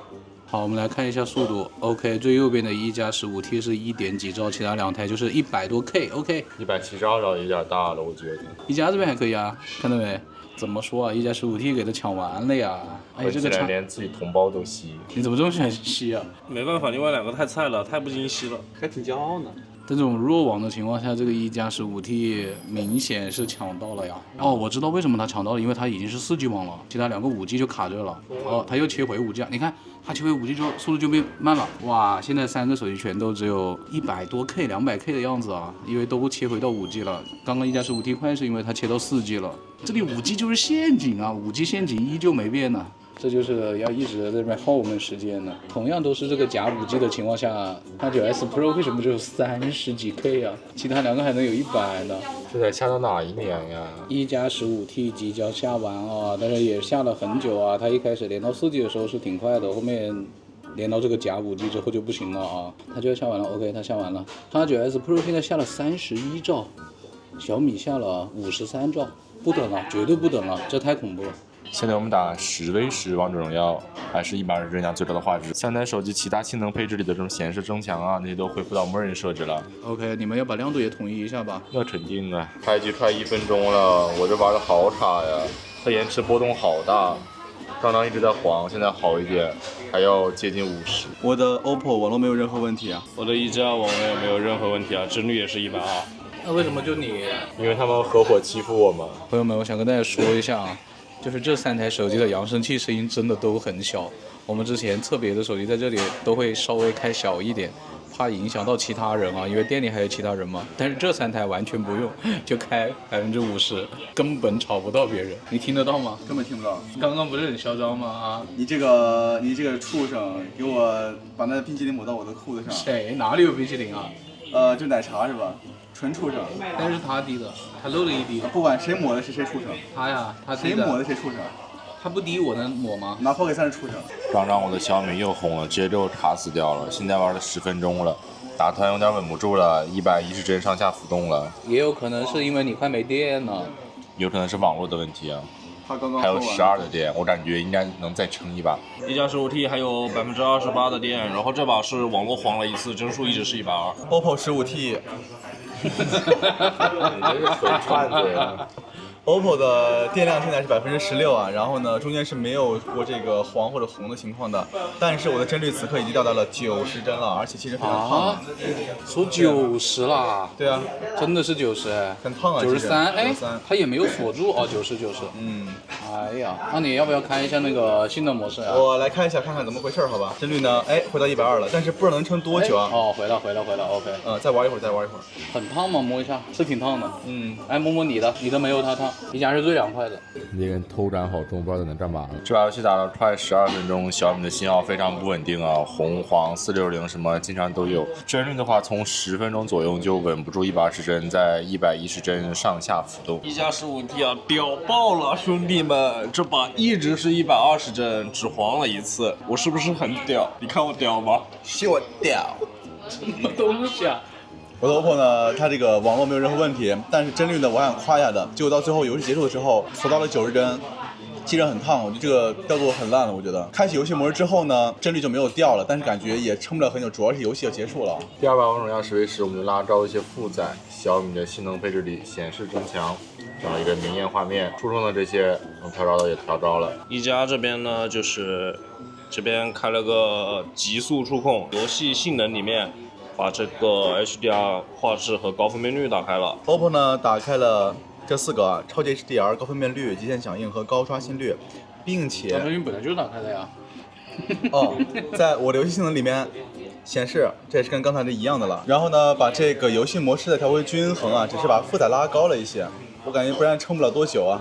好，我們來看一下速度。OK， 最右邊的一加15T 是1點幾兆，其他兩台就是100多 K。OK， 172兆有點大了，我覺得。一加這邊還可以啊，看到沒？怎麼說啊？一加15T 給它搶完了呀！哎，這個搶連自己同胞都吸。你怎麼這麼喜歡吸啊？沒辦法，另外2個太菜了，太不經吸了，還挺驕傲呢。在這種弱網的情況下，這個一加15T 明顯是搶到了呀。哦，我知道為什麼它搶到了，因為它已經是4G 網了，其他2個5G 就卡這了。哦，它又切回5G，你看它切回5G 之後速度就變慢了。哇，現在3個手機全都只有100多 K、200 K 的樣子啊，因為都切回到5G 了。剛剛一加15T 快是因為它切到4G 了。這裡5G 就是陷阱啊，5G 陷阱依舊沒變呢。這就是要一直在這邊耗我們時間呢。同樣都是這個假5G 的情況下，X9S Pro 為什麼只有30幾 K 啊？其他2個還能有100呢？這得下到哪一年呀？一加15T 即將下完啊，但是也下了很久啊。它一開始連到4G 的時候是挺快的，後面连到這個甲5G之後就不行了啊，它就要下完了。OK， 它下完了。X9S Pro 現在下了31兆，小米下了53兆，不等了，絕對不等了，這太恐怖了。现在我们打10v10王者榮耀，還是120幀加最高的畫質。3台手機其他性能配置裡的這種顯示增強啊，那些都恢復到默認設置了。OK， 你們要把亮度也統一一下吧。那肯定的，開機快1分鐘了，我這玩的好差呀，它延遲波動好大，剛剛一直在黃，現在好一點，還要接近50。我的 OPPO 網絡沒有任何問題啊，我的一加網絡也沒有任何問題啊，幀率也是120。那為什麼就你？因為他們合夥欺負我們。朋友們，我想跟大家說一下啊。就是這3台手機的揚聲器聲音真的都很小，我們之前測別的手機在這裡都會稍微開小一點，怕影響到其他人啊，因為店裡還有其他人嘛。但是這3台完全不用，就開50%，根本吵不到別人。你聽得到嗎？根本聽不到。剛剛不是很囂張嗎？啊！你這個畜生，給我把那冰淇淋抹到我的褲子上。誰？哪裡有冰淇淋啊？就奶茶是吧？純畜生。但是他滴的，他漏了一滴。不管誰抹的是誰畜生。他呀，他滴的。誰抹的誰畜生？他不滴我能抹嗎？拿抛給3是畜生。剛剛我的小米又紅了，直接就卡死掉了。現在玩了10分鐘了，打團有點穩不住了，110幀上下浮動了。也有可能是因為你快沒電了。有可能是網絡的問題啊。他剛剛還有12的電，我感覺應該能再撐一把。一加15T 還有28%的電，然後這把是網絡黃了一次，幀數一直是120。OPPO 15T。你這是純串子呀。OPPO 的電量現在是16%啊，然後呢，中間是沒有過這個黃或者紅的情況的，但是我的幀率此刻已經掉到了90幀了，而且其實非常燙。啊，說90啦？對啊，真的是90哎，很燙啊。93哎，它也沒有鎖住哦，90。嗯，哎呀，那你要不要開一下那個性能模式啊？我來看一下，看看怎麼回事好吧。幀率呢，哎，回到120了，但是不知道能撐多久啊。哦，回了 ，OK。再玩一會兒。很燙嗎？摸一下，是挺燙的。哎，摸摸你的沒有它燙。一加是最涼快的。這個人偷斬好重，不知道在那幹嘛了。這把遊戲打了快12分鐘，小米的信號非常不穩定啊，紅黃460什麼經常都有。幀率的話，從10分鐘左右就穩不住120幀，在110幀上下浮動。一加15T啊，屌爆了，兄弟們！這把一直是120幀，只黃了一次，我是不是很屌？你看我屌嗎？是我屌。什麼東西啊？我的 OPPO 呢，它這個網絡沒有任何問題，但是幀率呢，我想誇一下的，結果到最後遊戲結束的時候，鎖到了90幀，機身很燙，我覺得這個調度很爛了。我覺得開啟遊戲模式之後呢，幀率就沒有掉了，但是感覺也撐不了很久，主要是遊戲要結束了。第2把王者榮耀10v10，我們就拉招一些負載，小米的性能配置裡顯示增強，整了一個明豔畫面，出生的這些能調招的也調招了。一加這邊呢，就是這邊開了個極速觸控，遊戲性能裡面。把這個 HDR 畫質和高分辨率打開了。OPPO 呢，打開了這4個啊，超級 HDR、高分辨率、極限響應和高刷新率，並且高分辨率本來就是打開的呀。哦，在我的遊戲性能裡面顯示，這也是跟剛才的一樣的了。然後呢，把這個遊戲模式再調回均衡啊，只是把負載拉高了一些。我感覺不然撐不了多久啊。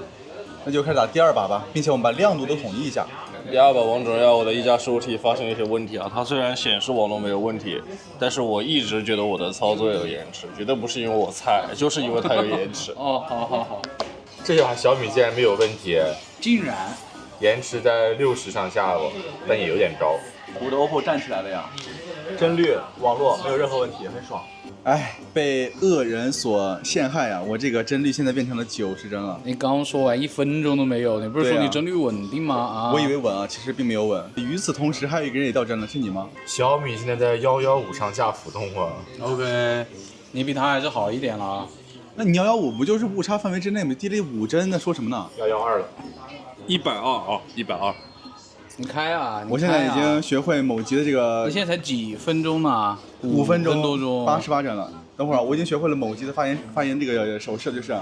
那就開始打第2把吧，並且我們把亮度都統一一下。第2把王者榮耀，我的一加15T發現一些問題啊，它雖然顯示網絡沒有問題，但是我一直覺得我的操作有延遲，絕對不是因為我菜，就是因為它有延遲。哦，好。這把小米竟然沒有問題，竟然延遲在60上下了，但也有點高。我的 OPPO 站起來了呀，幀率、網絡沒有任何問題，很爽。哎，被惡人所陷害啊！我這個幀率現在變成了90幀了。你剛說完1分鐘都沒有，你不是說你幀率穩定嗎？啊，我以為穩啊，其實並沒有穩。與此同時，還有一個人也掉幀了，是你嗎？小米現在在115上下浮動啊。OK， 你比他還是好一點了。那你115不就是誤差範圍之內嗎？低了5幀，那說什麼呢？112了，120啊，120。你開啊！我現在已經學會某級的這個。你現在才幾分鐘呢？5分鐘多鐘，88幀了。等會兒，我已經學會了某級的發言這個手勢，就是。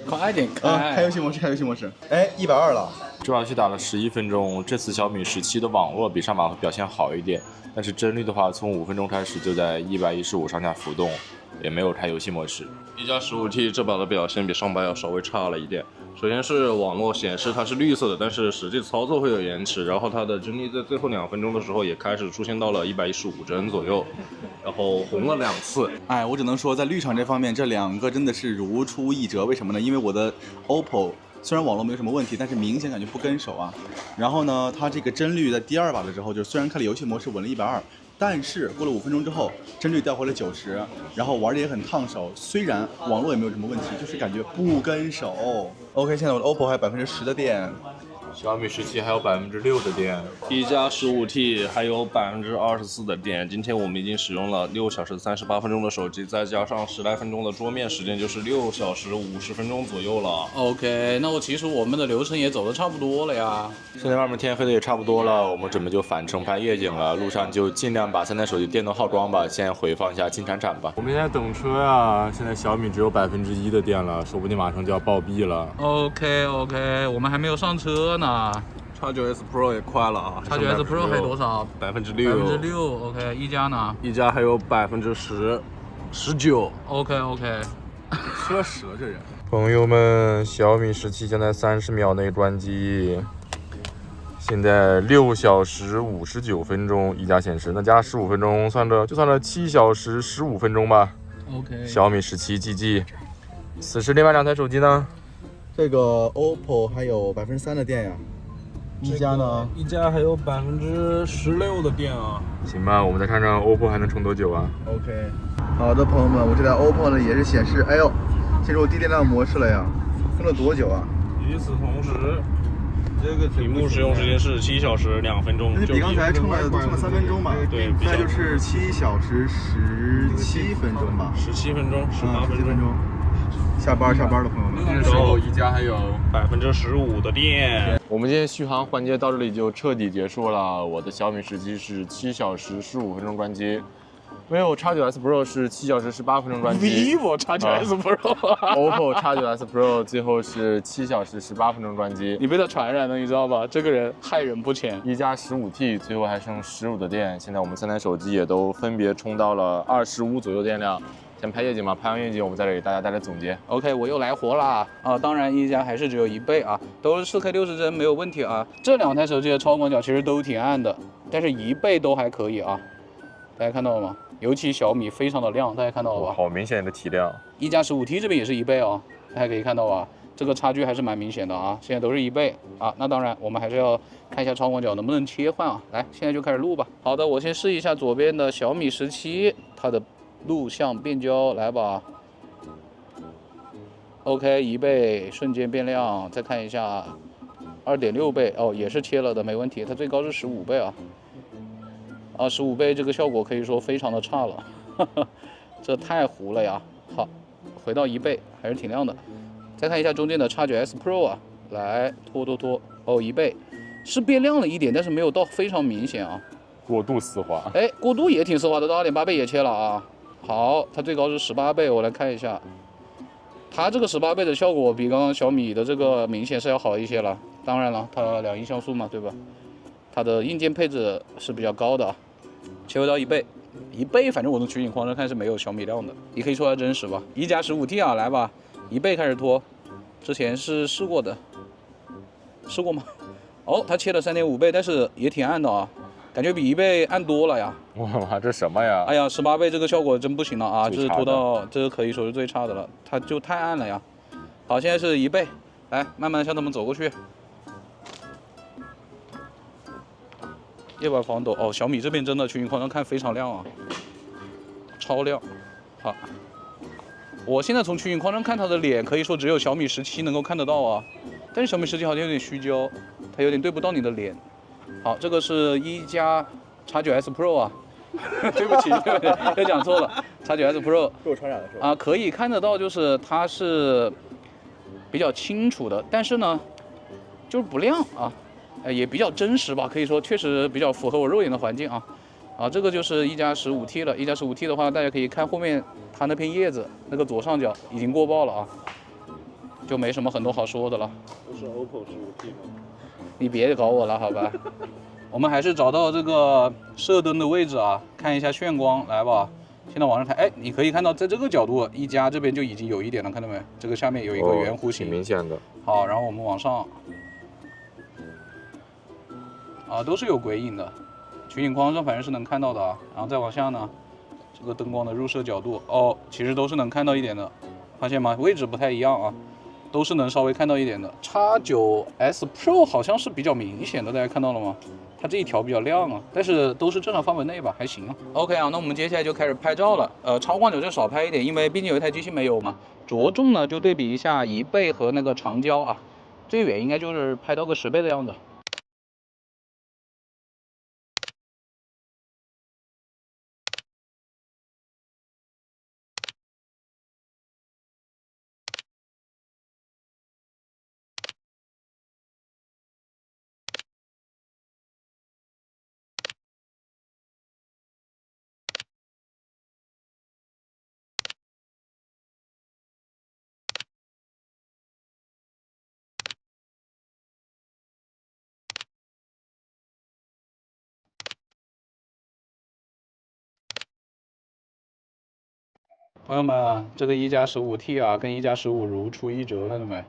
快點開！開遊戲模式。哎，120了。這把遊戲打了11分鐘，這次小米17的網絡比上把表現好一點，但是幀率的話，從5分鐘開始就在115上下浮動，也沒有開遊戲模式。一加15T 這把的表現比上把要稍微差了一點。首先是網絡顯示它是綠色的，但是實際操作會有延遲，然後它的幀率在最後2分鐘的時候也開始出現到了115幀左右，然後紅了2次。哎，我只能說在綠場這方面，這2個真的是如出一轍。為什麼呢？因為我的 OPPO 虽然網絡沒有什麼問題，但是明顯感覺不跟手啊。然後呢，它這個幀率在第2把的時候，就雖然開了遊戲模式穩了120，但是過了5分鐘之後，幀率掉回了90，然後玩的也很燙手。雖然網絡也沒有什麼問題，就是感覺不跟手。OK， 現在我的 OPPO 還有10%的電。小米17還有6%的電，一加 15T 還有24%的電。今天我們已經使用了6小時38分鐘的手機，再加上10來分鐘的桌面時間，就是6小時50分鐘左右了。OK， 那其實我們的流程也走得差不多了呀。現在外面天黑的也差不多了，我們準備就返程拍夜景了。路上就盡量把3台手機電都耗光吧。先回放一下金铲铲吧。我们现在等車呀，现在小米只有1%的電了，說不定馬上就要暴斃了。OK， 我們還沒有上車呢。X9S Pro 也快了啊！X9S Pro 還有多少？6%。OK， 一加呢？一加還有10%、19%。OK。说蛇这人。朋友們，小米17將在30秒內關機。現在6小時59分鐘，一加顯示，那加15分鐘，算了7小時15分鐘吧。OK。小米17 GG。此時另外2台手機呢？這個 OPPO 還有3%的電呀。一加呢？一加還有16%的電啊。行吧，我們再看看 OPPO 還能充多久啊 ？OK。好的，朋友們，我這台 OPPO 呢也是顯示，哎呦，進入低電量模式了呀。用了多久啊？與此同時，這個屏幕使用時間是7小時2分鐘，比剛才充了3分鐘吧？對，現在就是7小時17分鐘吧？17分鐘，18分鐘。下班的朋友們，那個時候一加還有15%的電。我們今天續航環節到這裡就徹底結束了。我的小米17是7小時15分鐘關機，vivo X9S Pro 是7小時18分鐘關機。vivo X9S Pro，OPPO X9S Pro 最後是7小時18分鐘關機。你被他傳染了，你知道吧？這個人害人不淺。一加 15T 最後還剩15的電，現在我們3台手機也都分別充到了25左右電量。先拍夜景嘛，拍完夜景我們再來給大家帶來總結。OK， 我又來活啦！當然一加還是只有1倍啊，都是 4K 60幀沒有問題啊。這2台手機的超廣角其實都挺暗的，但是1倍都還可以啊。大家看到了嗎？尤其小米非常的亮，大家看到了吧？好明顯的體量。一加 15T 這邊也是1倍哦，大家可以看到吧？這個差距還是蠻明顯的啊。現在都是1倍啊，那當然我們還是要看一下超廣角能不能切換啊。來，現在就開始錄吧。好的，我先試一下左邊的小米17，它的錄像變焦，來吧。OK， 1倍瞬間變亮，再看一下2.6倍哦，也是切了的，沒問題。它最高是15倍啊，15倍這個效果可以說非常的差了，呵呵，這太糊了呀。好，回到1倍還是挺亮的。再看一下中間的 X9S Pro 啊，來拖哦，1倍是變亮了一點，但是沒有到非常明顯啊。過度絲滑，哎，過度也挺絲滑的，到2.8倍也切了啊。好，它最高是18倍，我來看一下，它這個18倍的效果比剛剛小米的這個明顯是要好一些了。當然了，它兩億像素嘛，對吧？它的硬件配置是比較高的。切回到1倍，1倍反正我從取景框上看是沒有小米亮的，也可以說它真實吧。一加 15T 啊，來吧，1倍開始拖，之前是試過的，試過嗎？哦，它切了3.5倍，但是也挺暗的啊。感覺比1倍暗多了呀！哇，這什麼呀？哎呀，18倍這個效果真不行了啊！這是拖到，這個可以說是最差的了，它就太暗了呀。好，現在是1倍，來慢慢向他們走過去。夜晚防抖哦，小米這邊真的取景框上看非常亮啊，超亮。好，我現在從取景框上看它的臉，可以說只有小米17能夠看得到啊，但是小米17好像有點虛焦，它有點對不到你的臉。好，這個是一加 X9S Pro 啊，對不起，又講錯了 ，X9S Pro 被我傳染了是吧？啊，可以看得到，就是它是比較清楚的，但是呢，就是不亮啊，也比較真實吧，可以說確實比較符合我肉眼的環境啊。啊，這個就是一加 15T 了，一加 15T 的話，大家可以看後面它那片葉子，那個左上角已經過曝了啊，就沒什麼很多好說的了。不是 OPPO 15T 嗎？你別搞我了，好吧？我們還是找到這個射燈的位置啊，看一下眩光，來吧。現在往上抬，哎，你可以看到，在這個角度，一加這邊就已經有一點了，看到沒？這個下面有一個圓弧形，挺明顯的。好，然後我們往上，啊，都是有鬼影的，取景框上反正是能看到的啊。然後再往下呢，這個燈光的入射角度，哦，其實都是能看到一點的，發現嗎？位置不太一樣啊。都是能稍微看到一点的。X9S Pro 好像是比较明显的，大家看到了吗？它这一条比较亮啊，但是都是正常范围内吧，还行啊。OK 啊，那我们接下来就开始拍照了。超广角就少拍一点，因为毕竟有一台机器没有嘛。着重呢就对比一下1倍和那个长焦啊，最远应该就是拍到个10倍的样子。朋友们，这个1+15T 啊，跟1+15如出一辙，看到没？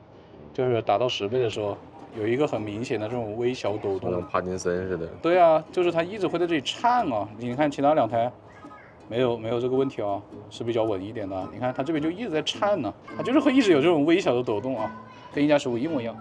就是达到10倍的时候，有一个很明显的这种微小抖动，像帕金森似的。对啊，就是它一直会在这里颤啊。你看其他2台，没有这个問題啊，是比較穩一點的。你看它這邊就一直在颤呢，它就是會一直有這種微小的抖動啊，跟1+15一模一樣。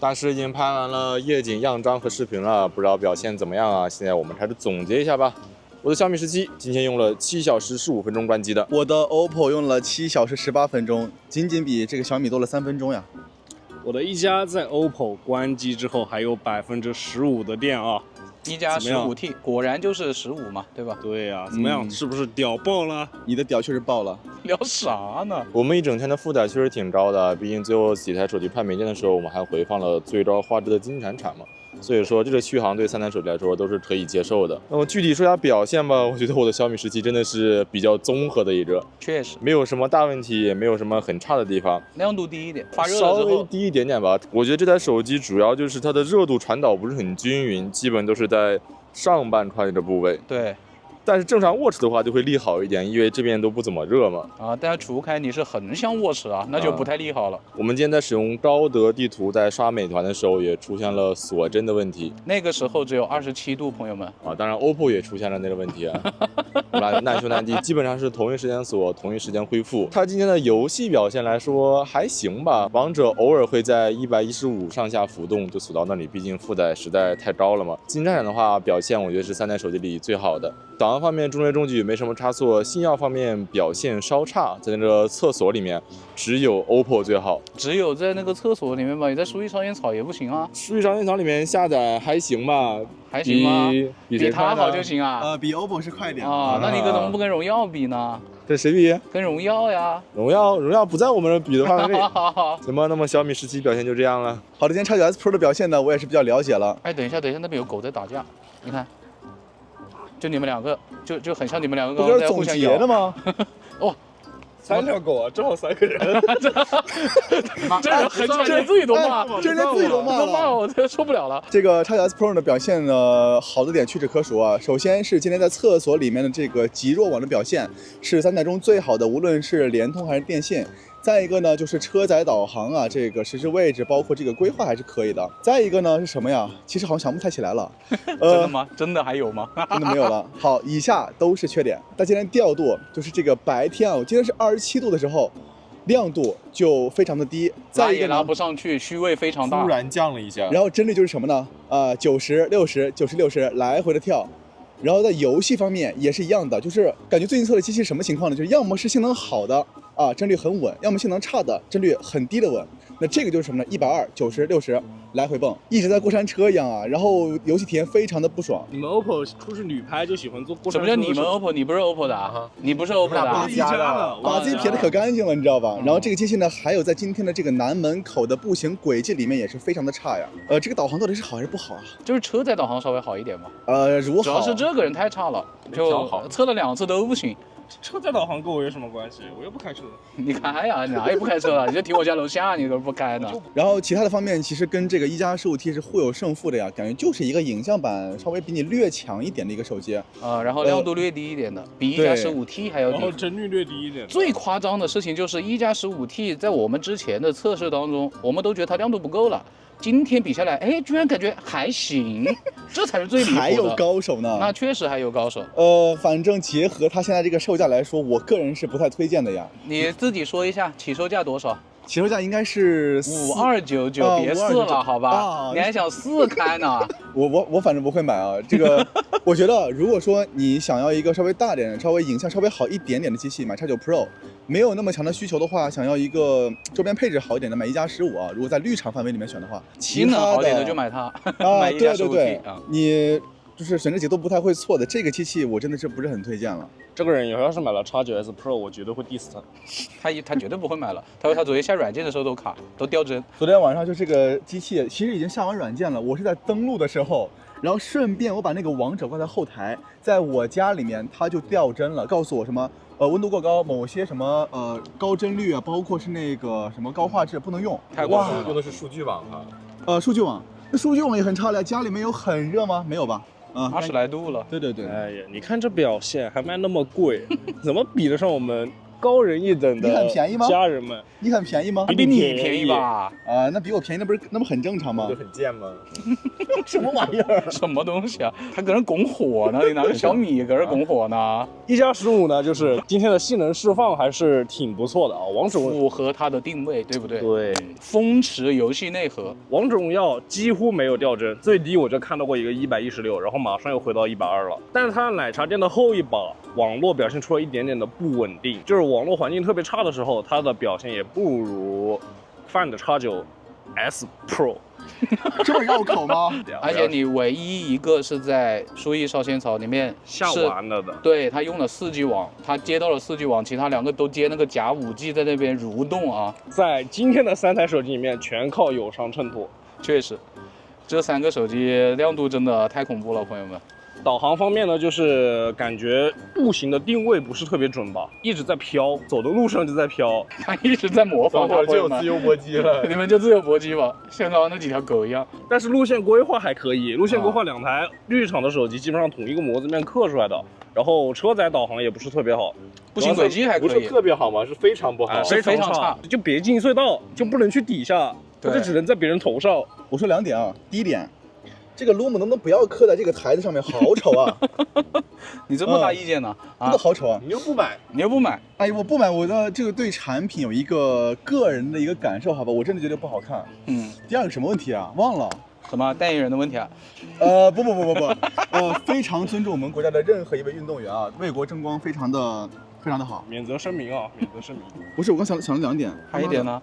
大師已經拍完了夜景樣張和視頻了，不知道表現怎麼樣啊？現在我們開始總結一下吧。我的小米17今天用了7小時15分鐘關機的，我的 OPPO 用了7小時18分鐘，僅僅比這個小米多了3分鐘呀。我的一加在 OPPO 關機之後還有15%的電啊。1+15T 果然就是15嘛，對吧？對呀，怎麼樣？是不是屌爆了？你的屌確實爆了。聊啥呢？我們一整天的負載確實挺高的，畢竟最後幾台手機拍沒電的時候，我們還回放了最高畫質的金產產嘛。所以說這個續航對3台手機來說都是可以接受的。那麼具體說下表現吧，我覺得我的小米17真的是比較綜合的一個，確實沒有什麼大問題，也沒有什麼很差的地方。亮度低一點，發熱稍微低一點點吧。我覺得這台手機主要就是它的熱度傳導不是很均勻，基本都是在上半塊的部位。對。但是正常握持的話就會利好一點，因為這邊都不怎麼熱嘛。啊，但是除開你是橫向握持啊，那就不太利好了。我們今天在使用高德地圖在刷美團的時候，也出現了鎖幀的問題。那個時候只有27度，朋友們。啊，當然 OPPO 也出現了那個問題啊。難兄難弟，基本上是同一時間鎖，同一時間恢復。它今天的遊戲表現來說還行吧，王者偶爾會在115上下浮動，就鎖到那裡，畢竟負載實在太高了嘛。金產的話表現我覺得是3台手機裡最好的。導航方面中規中矩，沒什麼差錯。信號方面表現稍差，在那個廁所裡面只有 OPPO 最好。只有在那個廁所裡面吧？你在書記超煙草也不行啊。書記超煙草裡面下載還行吧？還行嗎？比它好就行啊？比 OPPO 是快點啊。那你怎麼不跟榮耀比呢？跟誰比？跟榮耀呀。榮耀不在我們的比的範圍內。行吧，那麼小米17表現就這樣了。好的，今天 X9S Pro 的表現呢，我也是比較了解了。哎，等一下，那邊有狗在打架，你看。就你們兩個，就很像你們兩個剛剛在互相咬。的嗎？哦，3條狗啊，正好3個人。這人自己都罵，這人自己都罵了，我真受不了了。這個 X9S Pro 的表現呢，好的點屈指可數啊。首先是今天在廁所裡面的這個極弱網的表現，是3台中最好的，無論是聯通還是電信。再一個呢，就是車載導航啊，這個實時位置包括這個規劃還是可以的。再一個呢是什麼呀？其實好像想不太起來了。真的嗎？真的還有嗎？真的沒有了。好，以下都是缺點。但今天調度就是這個白天啊，我今天是27度的時候，亮度就非常的低。再一個呢，拉不上去，虛位非常大，突然降了一下。然後幀率就是什麼呢？90、60、90、60來回的跳。然後在遊戲方面也是一樣的，就是感覺最近測的機器什麼情況呢？就是要麼是性能好的啊，幀率很穩；要麼性能差的，幀率很低的穩。那這個就是什麼呢？120、90、60來回蹦，一直在過山車一樣啊。然後遊戲體驗非常的不爽。你們 OPPO 出去旅拍就喜歡坐過山車？什麼叫你們 OPPO？你不是 OPPO 的啊？你不是 OPPO 的啊？把自己撇得可乾淨了，你知道吧？然後這個機器呢，還有在今天的這個南門口的步行軌跡裡面也是非常的差呀。這個導航到底是好還是不好啊？就是車載導航稍微好一點嘛。如果主要是這個人太差了，就測了2次都不行。車載導航跟我有什麼關係？我又不開車。你開呀，你哪也不開車了，你就停我家樓下，你都不開呢。然後其他的方面其實跟這個1+15T是互有勝負的呀，感覺就是一個影像版稍微比你略強一點的一個手機。然後亮度略低一點的，比1+15T還要低。然後幀率略低一點。最誇張的事情就是1+15T在我們之前的測試當中，我們都覺得它亮度不夠了。今天比下来，哎，居然感觉还行，这才是最离谱的。还有高手呢？那确实还有高手。反正结合它现在这个售价来说，我个人是不太推荐的呀。你自己说一下，起售价多少？起售价应该是5299，别4了，好吧？你还想4開呢？我反正不會買啊。這個我覺得，如果說你想要一個稍微大點、稍微影像稍微好一點點的機器，買X9 Pro。沒有那麼強的需求的話，想要一個周邊配置好一點的，買1+15啊。如果在綠廠範圍裡面選的話，其他的好點的就買它，買1+15T。對，你就是選擇節奏不太會錯的，這個機器我真的是不是很推薦了。這個人以後要是買了 X9S Pro，我絕對會 diss 他。他絕對不會買了，他說他昨天下軟件的時候都卡，都掉幀。昨天晚上就這個機器其實已經下完軟件了，我是在登錄的時候，然後順便我把那個王者掛在後台，在我家裡面它就掉幀了，告訴我什麼溫度過高，某些什麼高幀率啊，包括是那個什麼高畫質不能用。哇，用的是數據網啊。數據網，那數據網也很差了，家裡面有很熱嗎？沒有吧？20來度了。對對對。哎呀，你看這表現還賣那麼貴，怎麼比得上我們高人一等的家人們？你很便宜嗎？你很便宜嗎？比你便宜吧？那比我便宜，那不很正常嗎？就很賤嗎？什麼玩意兒？什麼東西啊？他搁那拱火呢？你拿個小米搁那拱火呢？1+15呢，就是今天的性能釋放還是挺不錯的啊。王者符合它的定位，對不對？對，風馳遊戲內核。王者榮耀幾乎沒有掉幀，最低我就看到過一個116，然後馬上又回到120了。但是它奶茶店的後一把網絡表現出了一點點的不穩定，就是網絡環境特別差的時候，它的表現也不如 Find X9S Pro。這麼繞口嗎？而且你唯一一個是在書藝少仙草裡面下完了的，對，他用了4G 網，他接到了4G 網，其他兩個都接那個假5G 在那邊蠕動啊。在今天的3台手機裡面，全靠友商襯托。確實，這3個手機亮度真的太恐怖了，朋友們。導航方面呢，就是感覺步行的定位不是特別準吧，一直在飄，走的路上就在飄。他一直在模仿，就有自由搏擊了。你們就自由搏擊吧，像剛剛那幾條狗一樣。但是路線規劃還可以，路線規劃2台綠廠的手機基本上同一個模子面刻出來的，然後車載導航也不是特別好，步行軌跡還可以。不是特別好嗎？是非常不好，是非常差。就別進隧道，就不能去底下，就只能在別人頭上。我說2點啊，第一點。這個 Lumo 能不能不要刻在這個台子上面？好醜啊！你這麼大意見呢？真的好醜啊！你又不買，哎，我不買，我的這個對產品有一個個人的一個感受，好吧？我真的覺得不好看。第二個什麼問題啊？忘了。什麼代言人的問題啊？不，非常尊重我們國家的任何一位運動員啊，為國爭光，非常的好。免責聲明啊，免責聲明。不是，我剛想了2點。還一點呢？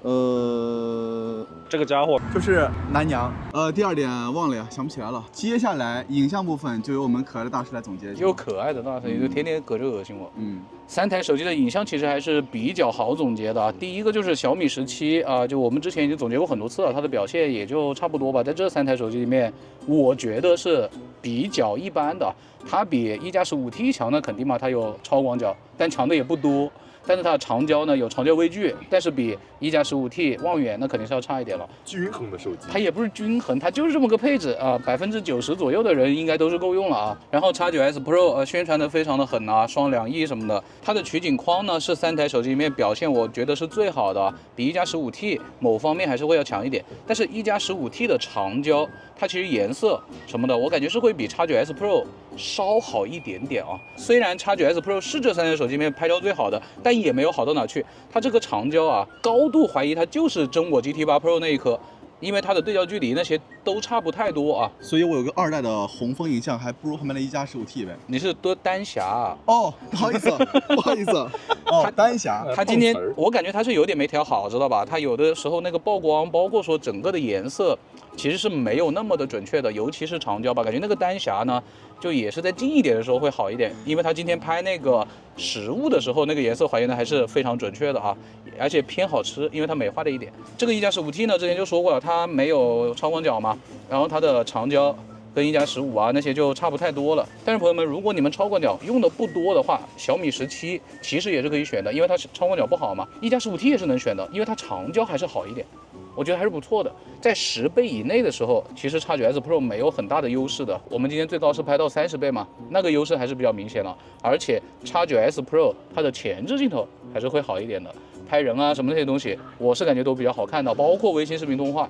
這個家伙就是南娘。第2點忘了呀，想不起來了。接下來影像部分就由我們可愛的大師來總結一下。又可愛的大師，你就天天搁這惡心我。3台手機的影像其實還是比較好總結的。第一個就是小米17啊，就我們之前已經總結過很多次了，它的表現也就差不多吧。在這3台手機裡面，我覺得是比較一般的。它比1+15T強的肯定嘛，它有超廣角，但強的也不多。但是它的長焦呢有長焦微距，但是比1+15T 望遠那肯定是要差一點了。均衡的手機，它也不是均衡，它就是這麼個配置啊，90%左右的人應該都是夠用了啊。然後 X9S Pro 宣傳的非常的狠啊，雙2億什麼的。它的取景框呢是3台手機裡面表現我覺得是最好的，比1+15T 某方面還是會要強一點。但是1+15T 的長焦，它其實顏色什麼的，我感覺是會比 X9S Pro 稍好一點點啊。雖然 X9S Pro 是這3台手機裡面拍照最好的，但也沒有好到哪去。它這個長焦啊，高度懷疑它就是真我 GT8 Pro 那一顆，因為它的對焦距離那些都差不太多啊。所以我有個2代的紅峰影像，還不如後面的1+15T唄。你是多丹霞啊？哦，不好意思，哦，丹霞。它今天我感覺它是有點沒調好，知道吧？它有的時候那個曝光，包括說整個的顏色，其實是沒有那麼的準確的，尤其是長焦吧。感覺那個丹霞呢，就也是在近一點的時候會好一點，因為它今天拍那個實物的時候，那個顏色還原的還是非常準確的啊，而且偏好吃，因為它美化了一點。這個1+15T呢，之前就說過了，它沒有超廣角嘛，然後它的長焦跟1+15啊那些就差不太多了。但是朋友們，如果你們超廣角用的不多的話，小米17其實也是可以選的，因為它超廣角不好嘛。1+15T也是能選的，因為它長焦還是好一點。我覺得還是不錯的，在10倍以內的時候，其實 X9S Pro 沒有很大的優勢的。我們今天最高是拍到30倍嘛，那個優勢還是比較明顯了。而且 X9S Pro 它的前置鏡頭還是會好一點的，拍人啊什麼那些東西，我是感覺都比較好看的，包括微信視頻通話。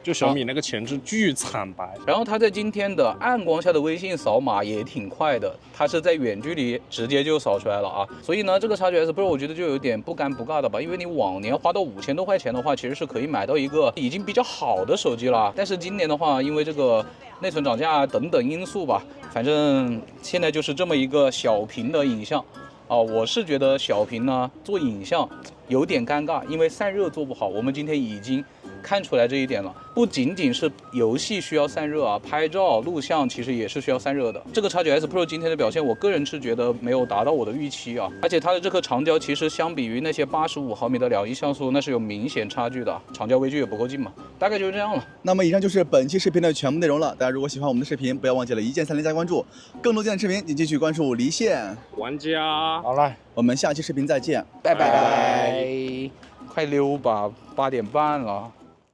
就小米那個前置巨慘白。然後它在今天的暗光下的微信掃碼也挺快的，它是在遠距離直接就掃出來了啊。所以呢，這個 XS Pro 我覺得就有點不尷不尬的吧，因為你往年花到5000多塊錢的話，其實是可以買到一個已經比較好的手機了。但是今年的話，因為這個內存漲價等等因素吧，反正現在就是這麼一個小屏的影像啊。我是覺得小屏呢做影像有點尷尬，因為散熱做不好。我們今天已經看出来这一点了，不僅僅是遊戲需要散熱啊，拍照、錄像其實也是需要散熱的。這個 X9S Pro 今天的表現，我個人是覺得沒有達到我的預期啊，而且它的這顆長焦其實相比於那些85毫米的2.1像素，那是有明顯差距的，長焦微距也不夠近嘛，大概就是這樣了。那麼以上就是本期視頻的全部內容了。大家如果喜歡我們的視頻，不要忘記了一鍵3連加關注，更多精彩視頻請繼續關注離線玩家。好了，我們下期視頻再見，拜拜。快溜吧，8點半了。